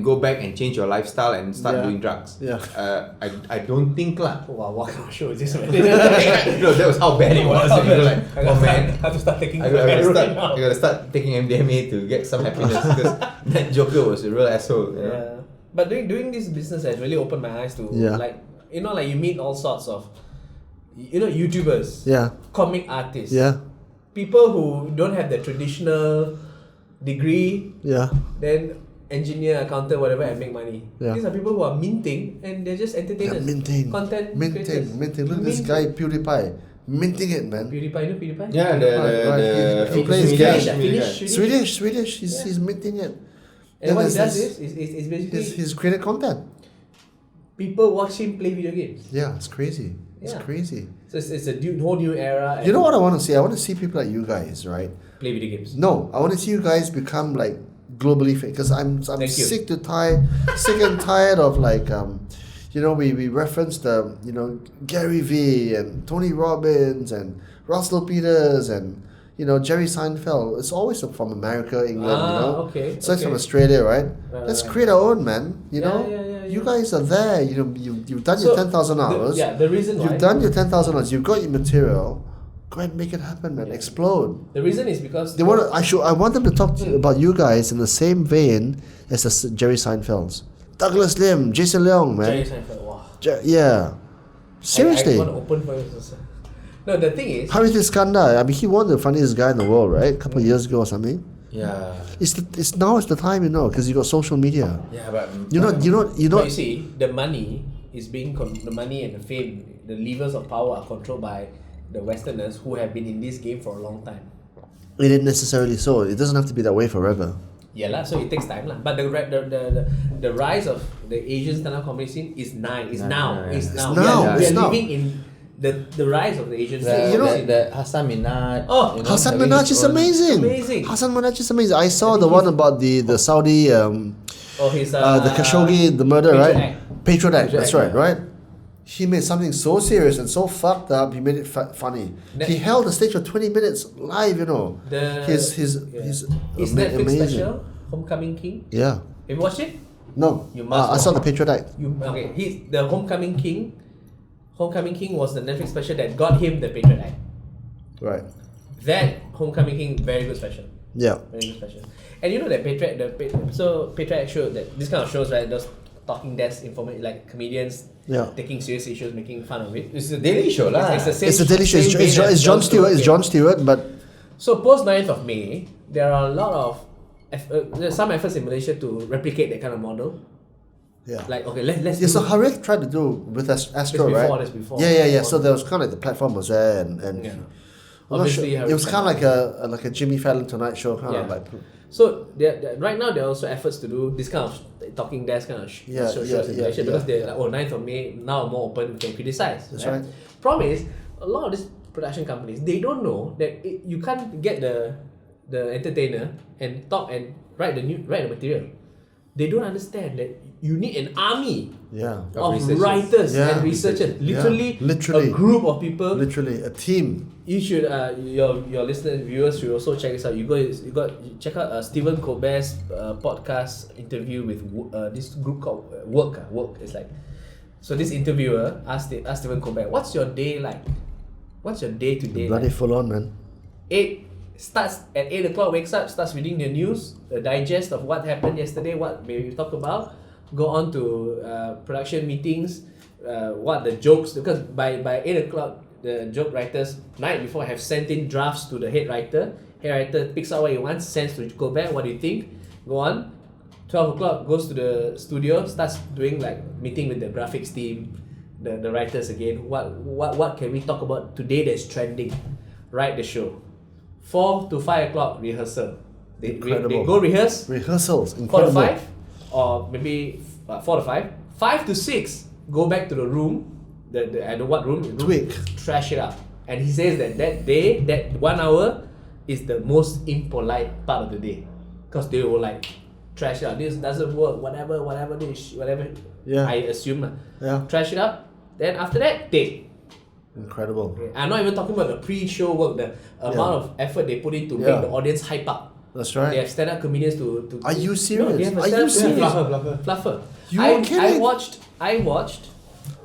B: go back and change your lifestyle and start doing drugs.
A: Yeah.
B: I don't think lah.
C: Wow, what kind of show is this?
B: No, that was how bad it was. You're like, oh man,
C: I have to start taking.
B: I gotta start taking MDMA to get some happiness because that Joker was a real asshole. You know?
C: Yeah. But doing this business has really opened my eyes to like you meet all sorts of YouTubers, comic artists, people who don't have the traditional degree, then engineer, accountant, whatever, and make money. These are people who are minting and they're just entertainers. Content creators.
A: Minting. Look at this guy, PewDiePie. Minting it, man.
C: PewDiePie?
B: Yeah,
A: he plays games.
C: Swedish.
A: He's minting it.
C: And what he does is basically
A: he's created content.
C: People watch him play video games.
A: Yeah, it's crazy. It's crazy.
C: So it's a whole new era.
A: You know what I want to see? I want to see people like you guys, right?
C: Play video games.
A: No, I want to see you guys become like globally famous because I'm sick and tired of like we referenced Gary Vee and Tony Robbins and Russell Peters and Jerry Seinfeld. It's always from America, England, So it's from Australia, right? Let's create our own, man. You guys are there. You've done your 10,000 hours.
C: The reason
A: you've done your 10,000 hours. You've got your material. Go ahead and make it happen, man. Explode.
C: The reason is because
A: I want them to talk about you guys in the same vein as the Jerry Seinfelds. Douglas Lim, Jason Leong, man.
C: Jerry Seinfeld, wow.
A: Yeah. Seriously.
C: I want to open for you. No, the thing is,
A: Harith Iskandar, I mean, he won the funniest guy in the world, right? A couple of years ago or something.
B: Yeah.
A: It's now is the time, because you got social media.
B: Yeah, but
C: but you see, the money is being the money and the fame, the levers of power are controlled by the Westerners who have been in this game for a long time.
A: It isn't necessarily so. It doesn't have to be that way forever.
C: Yeah lah, so it takes time lah. But the rise of the Asian stand-up comedy scene is now.
A: It's
C: We
A: now.
C: are living in the rise of the Asian scene.
B: the Hassan Minaj.
C: Oh,
A: Hassan Minaj is amazing. Hassan Minaj is amazing. I saw the one about the Saudi
C: his
A: the Khashoggi, the murder,
C: Patriot
A: right?
C: Act.
A: Patriot Act. That's
B: Act,
A: right. He made something so serious and so fucked up. He made it funny. He held the stage for 20 minutes live. He's
C: His Netflix
A: amazing.
C: special, Homecoming King.
A: Yeah.
C: Have you watched it?
A: No.
C: You must
A: I saw the
C: watch.
A: Patriot Act.
C: He's the Homecoming King. Homecoming King was the Netflix special that got him the Patriot Act.
A: Right.
C: That Homecoming King, very good special.
A: Yeah.
C: Very good special. And you know that Patriot Act show, that this kind of shows, right? Those talking desk information, like comedians taking serious issues, making fun of it. It's a
B: Daily Show lah.
C: It's
A: It's a Daily Show. It's Jon Stewart. It's Jon Stewart, but
C: so post 9th of May, there are a lot of there's some efforts in Malaysia to replicate that kind of model.
A: yeah.
C: Like let's.
A: Yeah, so
C: do-
A: Harith tried to do with Astro, right?
C: That's before.
A: Yeah. So there was kind of like the platform was there, and
C: Yeah.
A: I'm not sure.
C: Obviously,
A: It was kind of like a Jimmy Fallon Tonight Show, kind of
C: Yeah.
A: like.
C: So right now there are also efforts to do this kind of talking desk kind of shows in Malaysia because they're like, 9th of May, now more open, we can criticize.
A: That's right.
C: Problem is, a lot of these production companies, they don't know that you can't get the entertainer and talk and write the material. They don't understand that you need an army of
B: researchers.
C: writers
A: Yeah.
C: and researchers.
A: Yeah.
C: Literally, a group of people.
A: Literally a team.
C: You should your listeners, viewers should also check this out. You check out Stephen Colbert's podcast interview with this group called Work. Work is like, so this interviewer asked Stephen Colbert, "What's your day like? What's your day to day
A: Bloody
C: like?"
A: full on, man.
C: Starts at 8 o'clock. Wakes up, starts reading the news, the digest of what happened yesterday, what maybe we talk about. Go on to production meetings, what the jokes, because by 8 o'clock. The joke writers night before have sent in drafts to the head writer. Head writer picks out what he wants, sends to Colbert. What do you think? Go on. 12 o'clock goes to the studio, starts doing like meeting with the graphics team, the writers again. What can we talk about today that's trending? Write the show. 4 to 5 o'clock rehearsal. They go rehearse.
A: Rehearsals.
C: 4 to
A: Incredible.
C: 5, or maybe 4 to 5. 5 to 6 go back to the room. I don't know what room.
A: Tweak.
C: Trash it up. And he says that day, that 1 hour is the most impolite part of the day. Because they will like trash it up. This doesn't work, whatever.
A: Yeah.
C: I assume.
A: Yeah.
C: Trash it up. Then after that, tape.
A: Incredible.
C: Okay. I'm not even talking about the pre-show work, the amount of effort they put in to make the audience hype up.
A: That's right.
C: They have stand-up comedians to
A: Are you serious?
C: No, they have a
A: Are you
C: stand-up
A: serious?
C: Fluffer.
A: You are kidding?
C: I watched.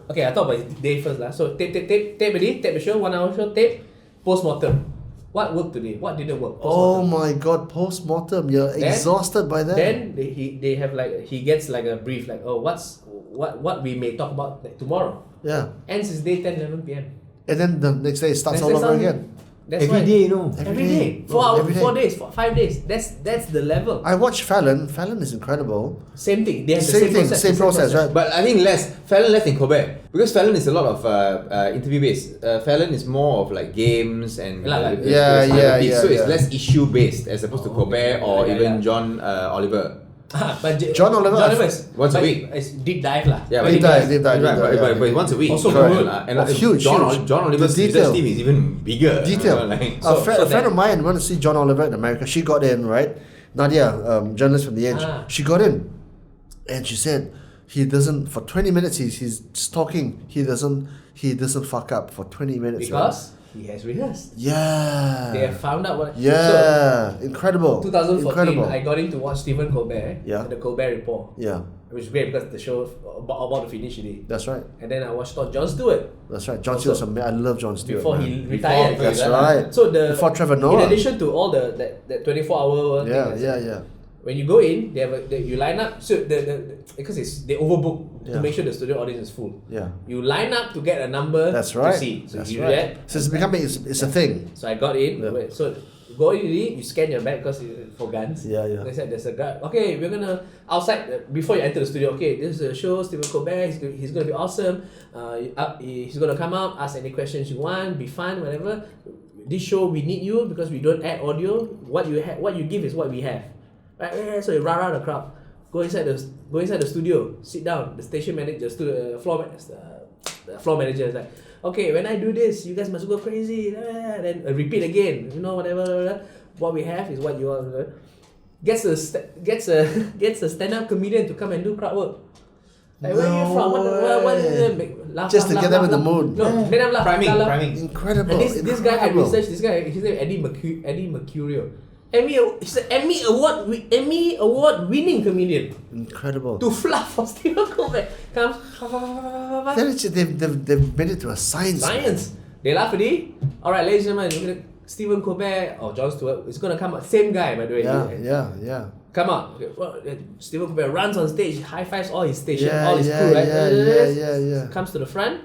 C: Okay, I talk about day first lah. So tape the show, 1 hour show, tape, post-mortem. What worked today? What didn't work?
A: Oh my god, post-mortem. You're exhausted by that.
C: Then they have like, he gets like a brief like, what we may talk about like tomorrow.
A: Yeah.
C: Ends is day 10, 11 p.m.
A: And then the next day it starts all over again.
C: That's
B: Every
C: why-
B: day, you know.
C: Every day. 4 hours,
A: Every day.
C: 4 days, 5 days. That's the level.
A: I watched Fallon. Fallon is incredible.
C: Same thing. They have
A: Same thing, same process, right?
B: But I think Fallon less than Colbert, because Fallon is a lot of interview based. Fallon is more of like games and so it's less issue based as opposed to Colbert or even John Oliver.
C: But
A: John Oliver-
B: Once a week.
C: It's deep dive lah.
B: Yeah,
A: Deep dive,
B: Right,
A: yeah.
B: but once a week.
C: Also
A: Correct.
C: good.
B: And
A: Huge.
B: John Oliver's
A: The detail.
B: research team is even bigger.
A: Detail.
B: Like,
A: A friend
C: that-
A: of mine went to see John Oliver in America. She got in, right? Nadia, journalist from The Edge. She got in. And she said, he doesn't, for 20 minutes, he's just talking. He doesn't fuck up for 20 minutes.
C: Because he has rehearsed.
A: Yeah.
C: They have found out what.
A: Yeah. Incredible.
C: So, 2014,
A: Incredible.
C: I got in to watch Stephen Colbert.
A: Yeah.
C: The Colbert Report.
A: Yeah.
C: Which is great because the show about to finish today.
A: That's right.
C: And then I watched Jon Stewart
A: That's right. John
C: Also,
A: Stewart, I love John Stewart.
C: before
A: man.
C: he retired.
A: That's right.
C: So
A: Before Trevor Noah.
C: in addition to all that 24-hour thing.
A: Yeah.
C: When you go in, you line up. So because they overbook to make sure the studio audience is full.
A: Yeah.
C: You line up to get a number
A: That's right.
C: to see. So
A: That's
C: you do
A: right.
C: that.
A: So it's becoming it's a thing.
C: So I got in.
A: Yeah.
C: So go in, you scan your bag because for guns.
A: Yeah, yeah.
C: They said there's a guy. Okay, we're gonna outside before you enter the studio. Okay, this is a show. Stephen Colbert. He's gonna be awesome. He's gonna come out, ask any questions you want, be fun, whatever. This show we need you because we don't add audio. What you give is what we have. Right? So you rah the crowd. Go inside the studio. Sit down. The station manager, the floor manager is like, okay, when I do this, you guys must go crazy. Then repeat again. You know, whatever. What we have is what you want. Gets a stand-up comedian to come and do crowd work. Like, where are you from? What is it?
A: Just to get them in the mood.
C: No, let them laugh.
B: Priming.
A: Incredible.
C: And this guy I researched. This guy, his name Eddie Mercurio. He's an Emmy award winning comedian.
A: Incredible.
C: To fluff for Stephen Colbert comes.
A: They've made it to a science.
C: Science. They laugh at it. Alright, ladies and gentlemen, Stephen Colbert or Jon Stewart is gonna come out. Same guy, by the way.
A: Yeah.
C: Come out. Okay, well, Stephen Colbert runs on stage, high fives all his station, all his
A: Yeah,
C: crew, right?
A: yeah.
C: Comes to the front.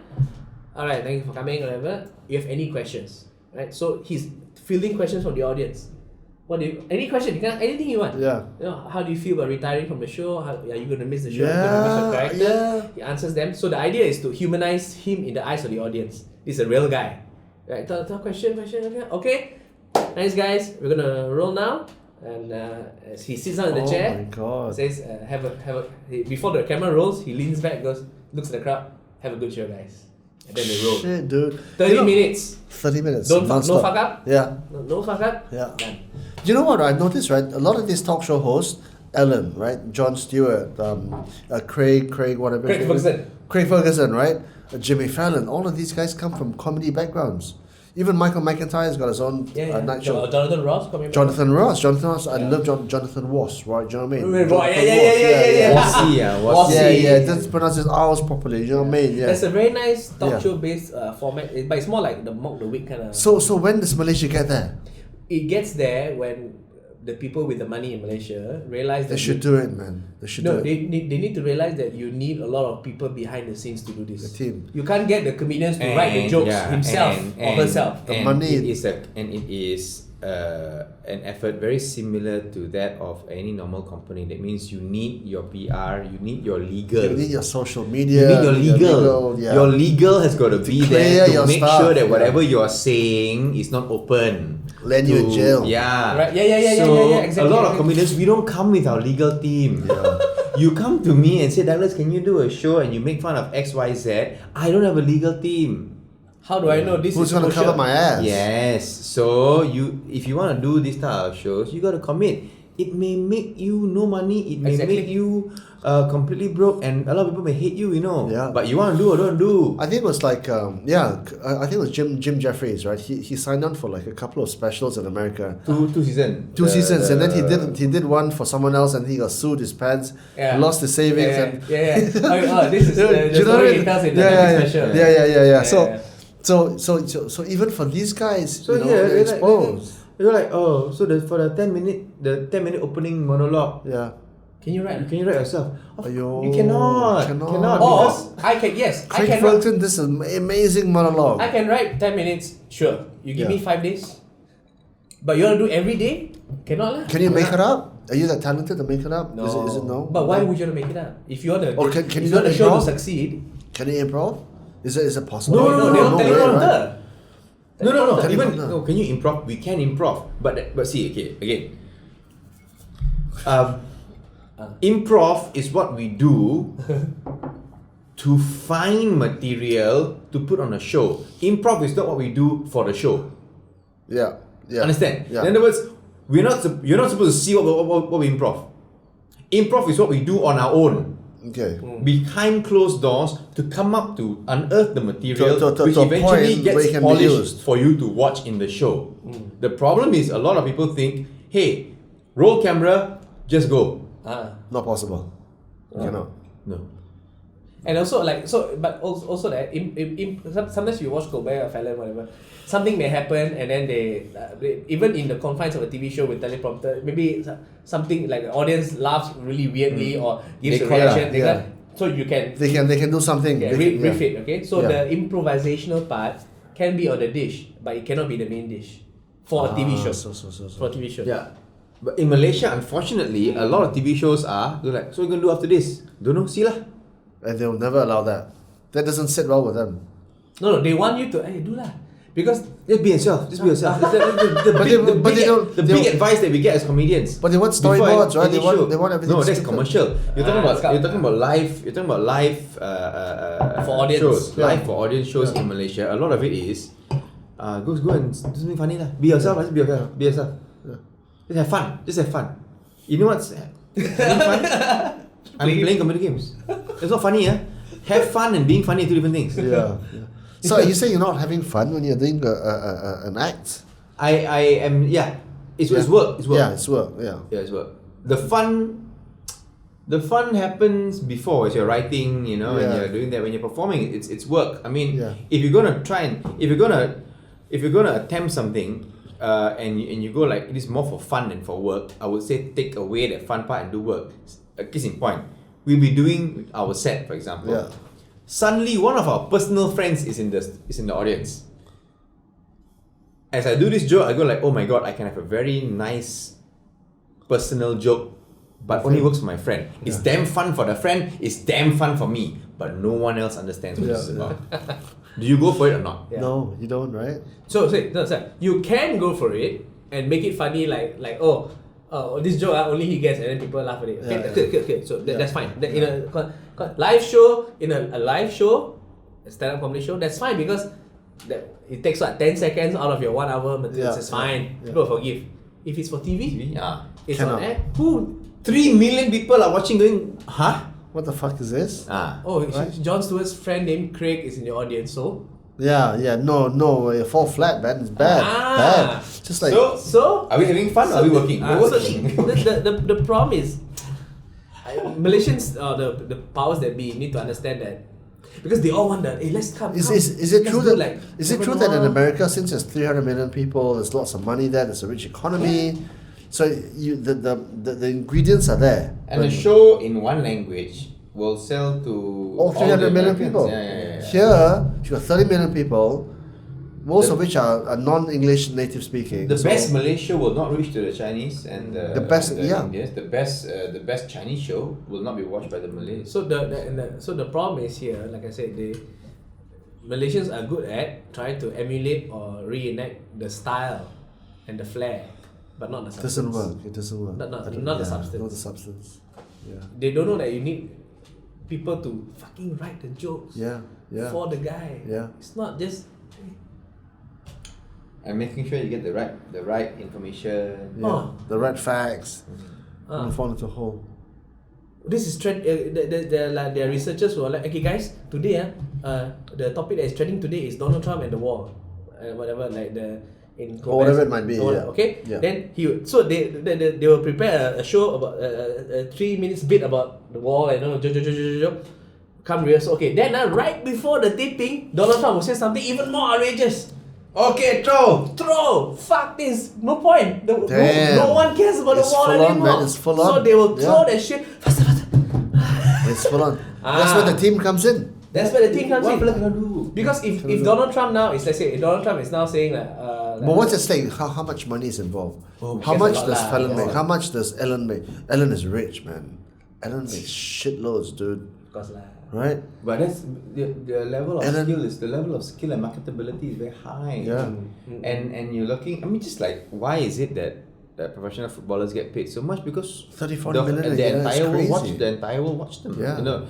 C: Alright, thank you for coming, whatever. You have any questions? Right? So he's fielding questions from the audience. Any question? You can anything you want.
A: Yeah.
C: You know, how do you feel about retiring from the show? Are you gonna miss the show? Are you gonna miss your character?
A: Yeah.
C: He answers them. So the idea is to humanize him in the eyes of the audience. He's a real guy. Right? Tell question. Okay. Nice guys. We're gonna roll now. And as he sits down in the chair,
A: my God.
C: says, before the camera rolls, he leans back, looks at the crowd. Have a good show, guys. And then they roll.
A: Shit, dude.
C: 30 minutes.
A: 30 minutes.
C: No
A: non-stop.
C: fuck up.
A: Yeah.
C: No fuck up.
A: Yeah.
C: Done.
A: You know what I've noticed, right? A lot of these talk show hosts, Ellen, right? Jon Stewart, Craig, whatever.
C: Craig
A: his name is.
C: Ferguson.
A: Craig Ferguson, right? Jimmy Fallon. All of these guys come from comedy backgrounds. Even Michael McIntyre's got his own night show.
C: Jonathan Ross coming back.
A: Jonathan Ross. I love Jonathan Ross, right? Do you know what I mean?
C: Yeah.
B: Wassy.
A: Yeah. That's pronounced his R's properly. You know what I mean? Yeah.
C: That's a very nice talk show based format, but it's more like the mock the week kind of.
A: So when does Malaysia get there?
C: It gets there when the people with the money in Malaysia realize that
A: They should do it, man. They should do it.
C: they need to realize that you need a lot of people behind the scenes to do this.
A: The team.
C: You can't get the comedians to write the jokes himself or herself.
A: The money.
B: It is an effort very similar to that of any normal company. That means you need your PR, you need your legal.
A: You need your social media.
B: You need your legal. Your legal has got to be there to make sure that whatever you are saying is not open.
A: Land you in jail.
B: Yeah.
C: Right. Yeah.
B: So
C: Exactly.
B: a lot of comedians, we don't come with our legal team. You come to me and say, Douglas, can you do a show and you make fun of XYZ? I don't have a legal team.
C: How do I know this
A: Who's
C: is
A: gonna cover my ass?
B: Yes. So if you want to do this type of shows, you got to commit. It may make you no money. It may make you completely broke, and a lot of people may hate you.
A: Yeah.
B: But you want to do or don't do.
A: I think it was like I think it was Jim Jefferies, right? He signed on for like a couple of specials in America.
B: Two seasons.
A: Two seasons, and then he did one for someone else, and he got sued his pants, lost his savings, and
C: This is the story he tells in the next special.
A: Yeah. So even for these guys, they're exposed.
B: You're like, oh, so for the 10 minute opening monologue.
A: Yeah.
B: Can you write yourself?
A: You
B: cannot.
C: Or I can. Yes, I
A: Craig
C: can.
A: Ferguson, this is an amazing monologue.
C: I can write 10 minutes. Sure. You give me 5 days. But you want to do every day? Cannot lah.
A: Can you make it up? Are you that talented to make it up?
C: No.
A: Is it no?
C: But why would you want to make it up? If you want to,
A: Or can
C: if
A: you
C: you want
A: do
C: the show to
A: improv?
C: succeed.
A: Can you improv? Is it possible?
C: No, they don't
A: way,
C: teleprompter.
B: No.
A: Can
B: Even
A: you-
B: can you improv? We can improv, but see, okay, again. Improv is what we do to find material to put on a show. Improv is not what we do for the show.
A: Yeah.
B: Understand?
A: Yeah.
B: In other words, you're not supposed to see what we improv. Improv is what we do on our own.
A: Okay.
B: Behind closed doors to come up to unearth the material
A: To
B: which
A: a
B: eventually
A: point where it
B: gets
A: can be
B: polished
A: used.
B: for you to watch in the show. The problem is a lot of people think, hey, roll camera, just go.
A: Not possible. Cannot.
B: No.
C: And also but also that sometimes you watch Colbert or Fallon, whatever, something may happen and then they even in the confines of a TV show with teleprompter, maybe something like the audience laughs really weirdly or gives
B: They
C: a
B: call
C: reaction.
A: it, yeah.
C: So you can
A: They can do something.
C: riff it. Okay, so the improvisational part can be on the dish, but it cannot be the main dish for a TV show. For a TV show.
B: Yeah. But in Malaysia, unfortunately, a lot of TV shows they're like, so what are you going to do after this? Don't know, see lah.
A: And they'll never allow that. That doesn't sit well with them.
C: No, they want you to do lah. Because
B: Just be yourself. Just be yourself. The big advice that we get as comedians.
A: But they want storyboards, right? They want everything.
B: No, that's
A: scripted.
B: commercial. You're talking about live. You're talking about live
C: For audience.
B: shows.
A: Yeah.
B: Live for audience shows in Malaysia. A lot of it is go and do something funny lah. Be yourself. Just be yourself. Be yourself. Just have fun. Just have fun. You know what's having fun? I'm playing computer games. It's not funny, Have fun and being funny are two different things.
A: Yeah. So you say you're not having fun when you're doing an act?
B: I am. Yeah. It's work. It's work.
A: Yeah, it's work. Yeah.
B: Yeah, it's work. The fun happens before as you're writing, and you're doing that. When you're performing, it's work. I mean, if you're gonna if you're gonna attempt something, and you go like it is more for fun than for work, I would say take away that fun part and do work. A case in point, we'll be doing our set, for example.
A: Yeah.
B: Suddenly, one of our personal friends is in the audience. As I do this joke, I go like, oh my god, I can have a very nice personal joke, but only works for my friend. It's damn fun for the friend, it's damn fun for me, but no one else understands what this is about. Do you go for it or not?
A: Yeah. No, you don't, right?
C: So you can go for it and make it funny, like this joke only he gets, and then people laugh at it. Okay. So that's fine. In a live show, a stand-up comedy show, that's fine because it takes 10 seconds out of your 1 hour material. It's fine. People forgive. If it's for TV, it's on air.
B: 3 million people are watching going, huh?
A: What the fuck is this?
C: Right? Jon Stewart's friend named Craig is in the audience, so?
A: No, you fall flat, man. It's bad. Bad. Just like...
C: So?
B: Are we having fun or are we working? We're working.
C: The problem is, Malaysians, the powers that be, need to understand that. Because they all want that, hey, let's come.
A: Is it true that in America, since there's 300 million people, there's lots of money there, there's a rich economy, so the ingredients are there.
B: And a show in one language will sell to
A: all 300 million people.
B: Yeah.
A: Here, you got 30 million people, most of which are non-English native speaking.
B: The best Malaysia will not reach to the Chinese and
A: the best
B: Indians. The best Chinese show will not be watched by the Malays.
C: So the problem is here, like I said, Malaysians are good at trying to emulate or reenact the style and the flair, but not the substance.
A: It doesn't work.
C: Not the substance.
A: Not the substance. Yeah.
C: They don't know that you need people to fucking write the jokes. For the guy.
A: Yeah.
C: It's not just.
B: And making sure you get the right information.
A: Yeah. The right facts. Don't fall into a hole.
C: This is trend. There are researchers who are like, okay guys, today the topic that is trending today is Donald Trump and the wall, whatever, like in
A: or whatever it might be.
C: Okay.
A: Yeah.
C: Then they will prepare a show about a 3 minutes bit about the wall and come rehearsal. Okay. Then right before the taping, Donald Trump will say something even more outrageous. Okay, throw. Fuck this. No point. No one cares about the wall anymore.
A: Man, it's full on.
C: So they will throw that shit faster.
A: It's full on. That's where the team comes in.
C: That's where the team comes in.
B: What gonna do?
C: Because if Donald Trump now is, let's say, if Donald Trump is now saying
A: but what's at stake? How much money is involved? How much does Fallon make? How much does Ellen make? Ellen is rich, man. Ellen makes shitloads, dude.
C: Of course lah.
A: Right?
B: But that's the level of skill and marketability is very high.
A: Yeah.
B: And you're looking, I mean, just like, why is it that professional footballers get paid so much? Because
A: 30-40 million a year is crazy.
B: The entire world watch them.
A: Yeah.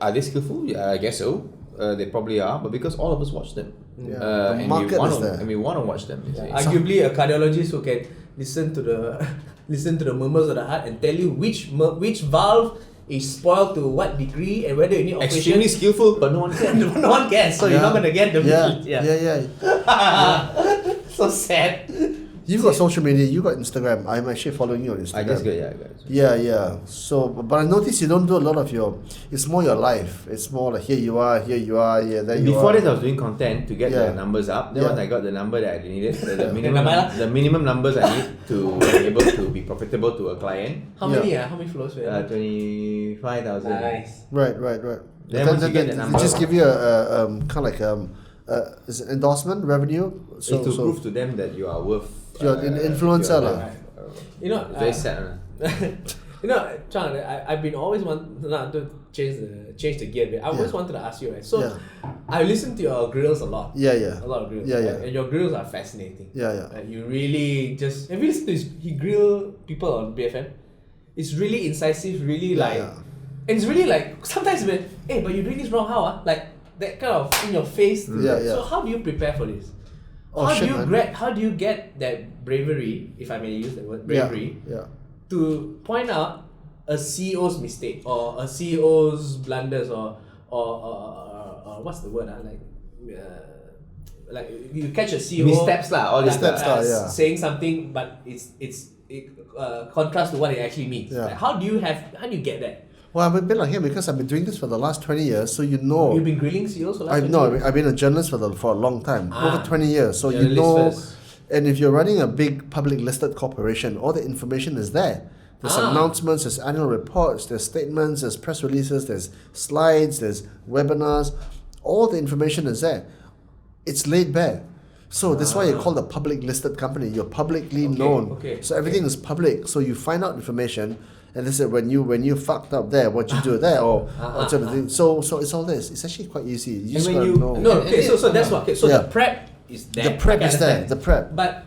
B: Are they skillful? Yeah, I guess so. They probably are, but because all of us watch them.
A: Yeah. The market is there.
B: And we want to watch them.
C: Arguably, a cardiologist who can listen to the murmurs of the heart and tell you which valve is spoiled to what degree and whether you need operation.
B: Extremely skillful, but no one cares.
C: No one cares, so you're not gonna get the
A: Yeah.
C: So sad.
A: You've got social media. You got Instagram. I'm actually following you on Instagram.
B: I guess good, yeah, guys.
A: Yeah. So, but I noticed you don't do a lot of your. It's more your life. It's more like here you are, yeah, there you are.
B: Before this, I was doing content to get the numbers up. Then once I got the number that I needed, the minimum numbers I need to be able to be profitable to a client.
C: How many? How many followers?
B: 25,000.
C: Nice.
A: Right.
B: Then once you get the number,
A: they just give you a kind of like is it endorsement revenue.
B: So to prove to them that you are worth.
A: You're an influencer, lah.
C: You know,
B: very sad.
C: You know, Chuang, I've been always wanting to change the gear a bit. I always wanted to ask you, right? So, I listen to your grills a lot.
A: Yeah.
C: A lot of grills.
A: Yeah.
C: And your grills are fascinating.
A: Yeah.
C: Like you really just have you listened to he grill people on BFM? It's really incisive, really and it's really like sometimes when but you're doing this wrong, how like that kind of in your face. So how do you prepare for this? How do you get that bravery, if I may use the word bravery, to point out a CEO's mistake or a CEO's blunders or what's the word? Like you catch a CEO
B: missteps all these steps
C: saying something, but it contrast to what it actually means.
A: Yeah.
C: Like, how do you get that?
A: Well, I'm a bit like him because I've been doing this for the last 20 years, so you know.
C: You've been grilling CEOs for the last 20 years?
A: I've been a journalist for a long time, over 20 years. So you know, and if you're running a big public listed corporation, all the information is there. There's announcements, there's annual reports, there's statements, there's press releases, there's slides, there's webinars. All the information is there. It's laid bare. So that's why you're called a public listed company. You're publicly known. So everything is public. So you find out information. And they said when you fucked up there, what you do there, or sort of thing. So it's all this. It's actually quite easy. You just gotta know.
C: So that's what. So the prep is there.
A: The prep is there. The prep.
C: But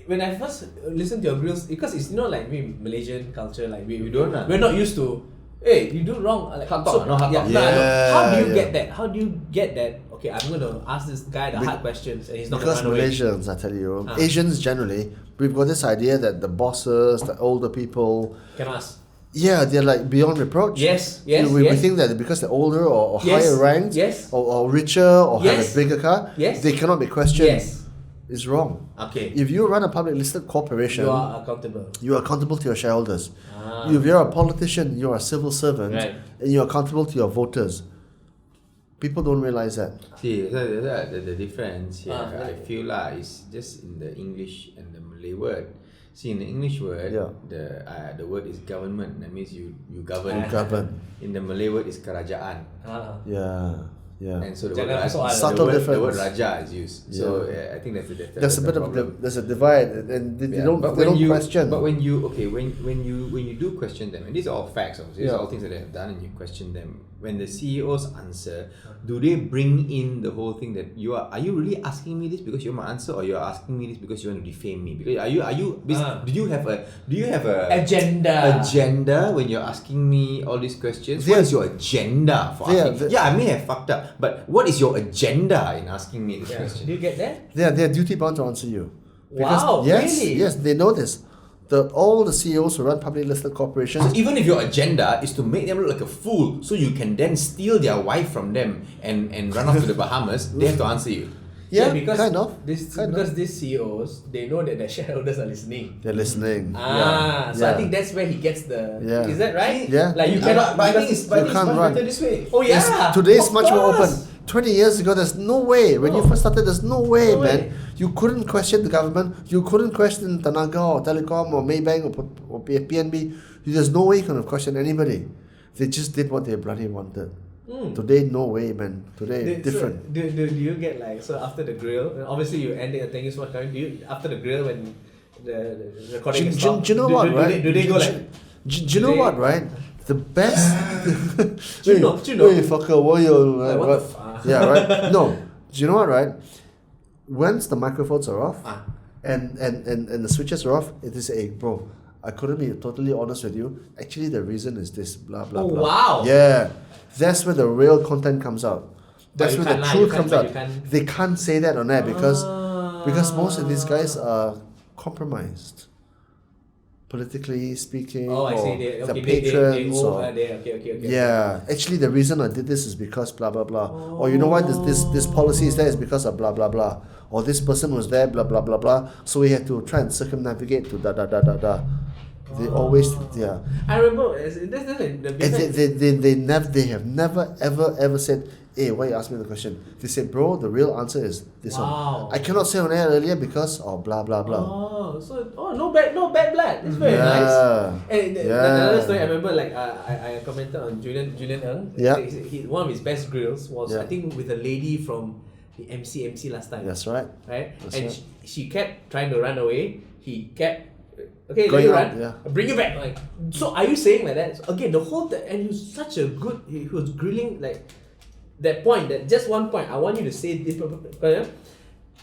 C: when I first listened to your grills, because it's like Malaysian culture, like we're not used to. Hey, you do wrong. Like,
B: hard talk.
C: How do you get that? How do you get that? Okay, I'm going to ask this guy the hard questions, and he's not going to run away.
A: Because Malaysians, I tell you, Asians generally, we've got this idea that the bosses, the older people,
C: can ask.
A: Yeah, they're like beyond reproach.
C: Yes.
A: We think that because they're older or higher ranked, or richer or have a bigger car, they cannot be questioned.
C: Yes.
A: It's wrong.
C: Okay.
A: If you run a public listed corporation,
C: you are accountable.
A: You are accountable to your shareholders. If you're a politician, you're a civil servant, and you're accountable to your voters. People don't realize that.
B: See, the difference here, I feel is just in the English and the Malay word. See, in the English word, the word is government. That means you govern.
A: You govern.
B: In the Malay word is kerajaan.
A: Yeah.
B: And so the word raja is used. So I think that's the difference.
A: There's a divide, and they don't question.
B: But when you do question them, and these are all facts, obviously, these are all things that they have done, and you question them. When the CEOs answer, do they bring in the whole thing that are you really asking me this because you're my answer, or you're asking me this because you want to defame me? Because do you have a agenda when you're asking me all these questions? What is your agenda for asking? I may have fucked up, but what is your agenda in asking me this question?
C: Do you get that?
A: They're duty bound to answer you.
C: Wow, really?
A: Yes, they know this. All the CEOs who run public listed corporations.
B: So even if your agenda is to make them look like a fool, so you can then steal their wife from them and run off to the Bahamas, they have to answer you.
C: Because
A: kind of.
C: Because these CEOs, they know that their shareholders are listening.
A: They're listening.
C: So I think that's where he gets the. Is that right?
A: Yeah.
C: Like you cannot.
B: But I think it's much better this way.
C: Oh yeah.
A: Today's much more open. 20 years ago, there's no way. When you first started, there's no way, man. You couldn't question the government. You couldn't question Tenaga or Telecom or Maybank or PNB. There's no way you could have questioned anybody. They just did what they bloody wanted. Today, no way, man. Today, different.
C: So, do you get after the grill? Obviously, you ended. Thank you so much. Do you after the grill when the recording is stopped?
A: Do you know what, right?
C: Do they go
A: Do you know what, right? The best.
C: Do you know?
A: Hey, fucker, what you? Yeah, right. No, do you know what, right? Once the microphones are off, and the switches are off, it is bro. I couldn't be totally honest with you. Actually, the reason is this. Blah blah blah.
C: Wow.
A: Yeah, that's where the real content comes out. That's where the truth comes out. They can't say that on air because most of these guys are compromised. politically speaking,
C: Oh, I
A: or
C: see.
A: the patrons, or
C: okay.
A: yeah. Actually, the reason I did this is because blah blah blah. Or you know why this policy is there is because of blah blah blah. Or this person was there, blah blah blah blah. So we had to try and circumnavigate to da da da da da. They always, yeah.
C: I remember
A: They have never ever said, hey, why you ask me the question? They said, bro, the real answer is this one. I cannot say on air earlier because of blah blah blah.
C: No bad blood. That's very nice. And another story I remember, like I commented on Julian Ng.
A: Yeah.
C: One of his best grills was,
A: Yeah.
C: I think, with a lady from the MC last time.
A: That's right.
C: Right?
A: That's
C: and
A: right.
C: she kept trying to run away. He kept, okay, let
A: Going
C: you
A: on,
C: run.
A: yeah.
C: Bring you back. Like, so are you saying like that? So again, the whole and he was such a good. He was grilling like that point. That just one point. I want you to say this.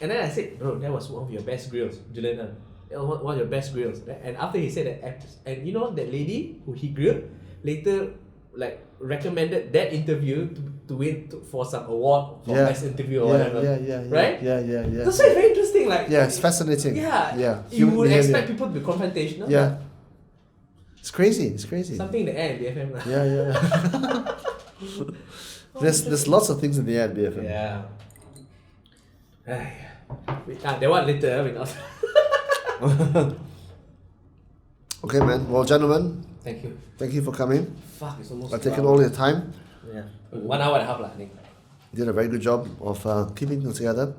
C: And then I said, bro, that was one of your best grills, Julian. That was one of your best grills. And after he said that, and you know that lady who he grilled later, like, recommended that interview to win for some award for best interview or whatever. Right?
A: Yeah.
C: That's very interesting. Like,
A: Yeah, it's fascinating.
C: Yeah. You
A: Human
C: would
A: behavior.
C: expect people to be confrontational.
A: Yeah. It's crazy.
C: Something in the air in BFM. Lah.
A: Yeah. There's lots of things in the air at BFM.
C: Yeah. That one later. We not.
A: Okay, man. Well, gentlemen,
C: Thank you
A: for coming.
C: Fuck, it's almost.
A: I've taken all your time.
C: Yeah. 1 hour and a half, lah, I think.
A: You did a very good job of keeping things together.